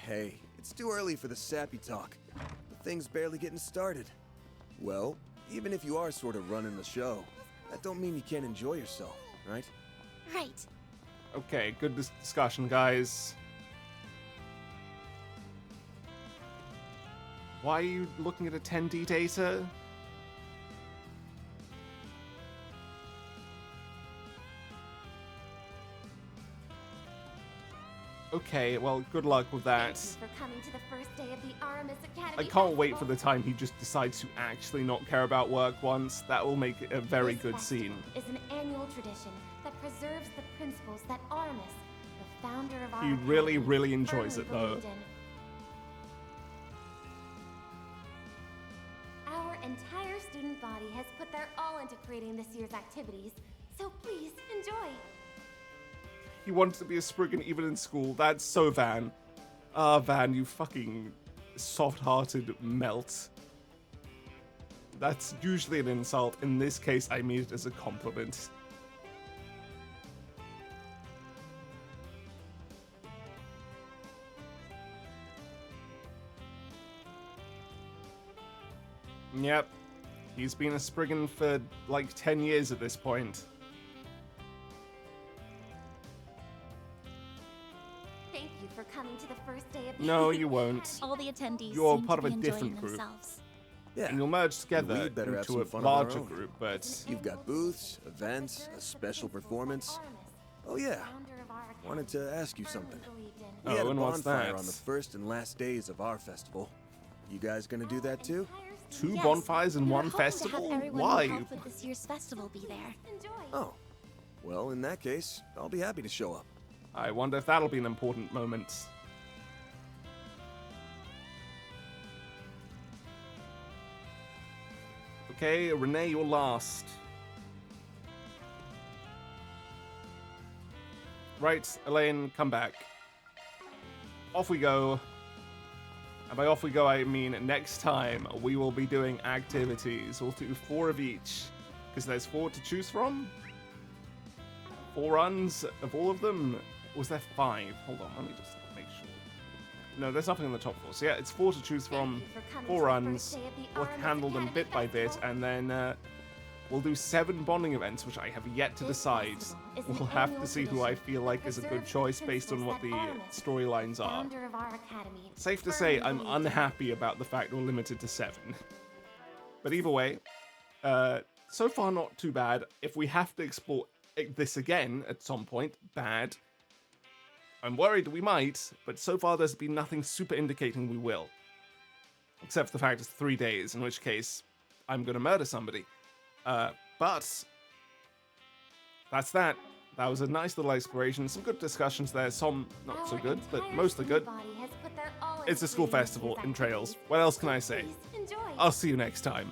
Hey, it's too early for the sappy talk. The thing's barely getting started. Well, even if you are sort of running the show, that don't mean you can't enjoy yourself, right? Right. Okay, good discussion, guys. Why are you looking at attendee data? Okay, well, good luck with that. Thank you for coming to the first day of the Aramis Academy I can't wait for Festival. the time he just decides to actually not care about work once. That will make it a very This good festival scene. is an annual tradition that preserves the principles that Aramis, the founder of our He really, academy, really enjoys firmly it, though. believed in. Our entire student body has put their all into creating this year's activities, so please enjoy. He wants to be a Spriggan even in school. That's so Van. Ah, Van, you fucking soft-hearted melt. That's usually an insult. In this case, I mean it as a compliment. Yep. He's been a Spriggan for like 10 years at this point. Thank you for coming to the first day of the No, you won't. All the attendees You're seem part to of a be different enjoying group. themselves. Yeah. And you'll merge together We'd better have into some a fun of our larger own. group, but You've got booths, events, a special performance. Oh yeah. Wanted to ask you something. We had a and what's bonfire that? on the first and last days of our festival. You guys gonna do that too? Two Yes, bonfires in we were one hoping to have festival? everyone Why? who helped with this year's festival be there. Oh. Well, in that case, I'll be happy to show up. I wonder if that'll be an important moment. Okay, Renee, you're last. Right, Elaine, come back. Off we go. And by off we go, I mean next time we will be doing activities. We'll do 4 of each, because there's 4 to choose from. 4 runs of all of them. Was there 5? Hold on, let me just make sure. No, there's nothing in the top 4. So yeah, it's 4 to choose from. 4 runs. We'll handle them bit by bit, and then we'll do 7 bonding events, which I have yet to decide. We'll have to see who I feel like is a good choice based on what the storylines are. Safe to say, I'm unhappy about the fact we're limited to 7. But either way, so far not too bad. If we have to explore this again at some point, bad. I'm worried we might, but so far there's been nothing super indicating we will. Except for the fact it's 3 days, in which case I'm gonna murder somebody. But that's that. That was a nice little exploration. Some good discussions there. Some not so good, but mostly good. It's a school festival in Trails. What else can I say? I'll see you next time.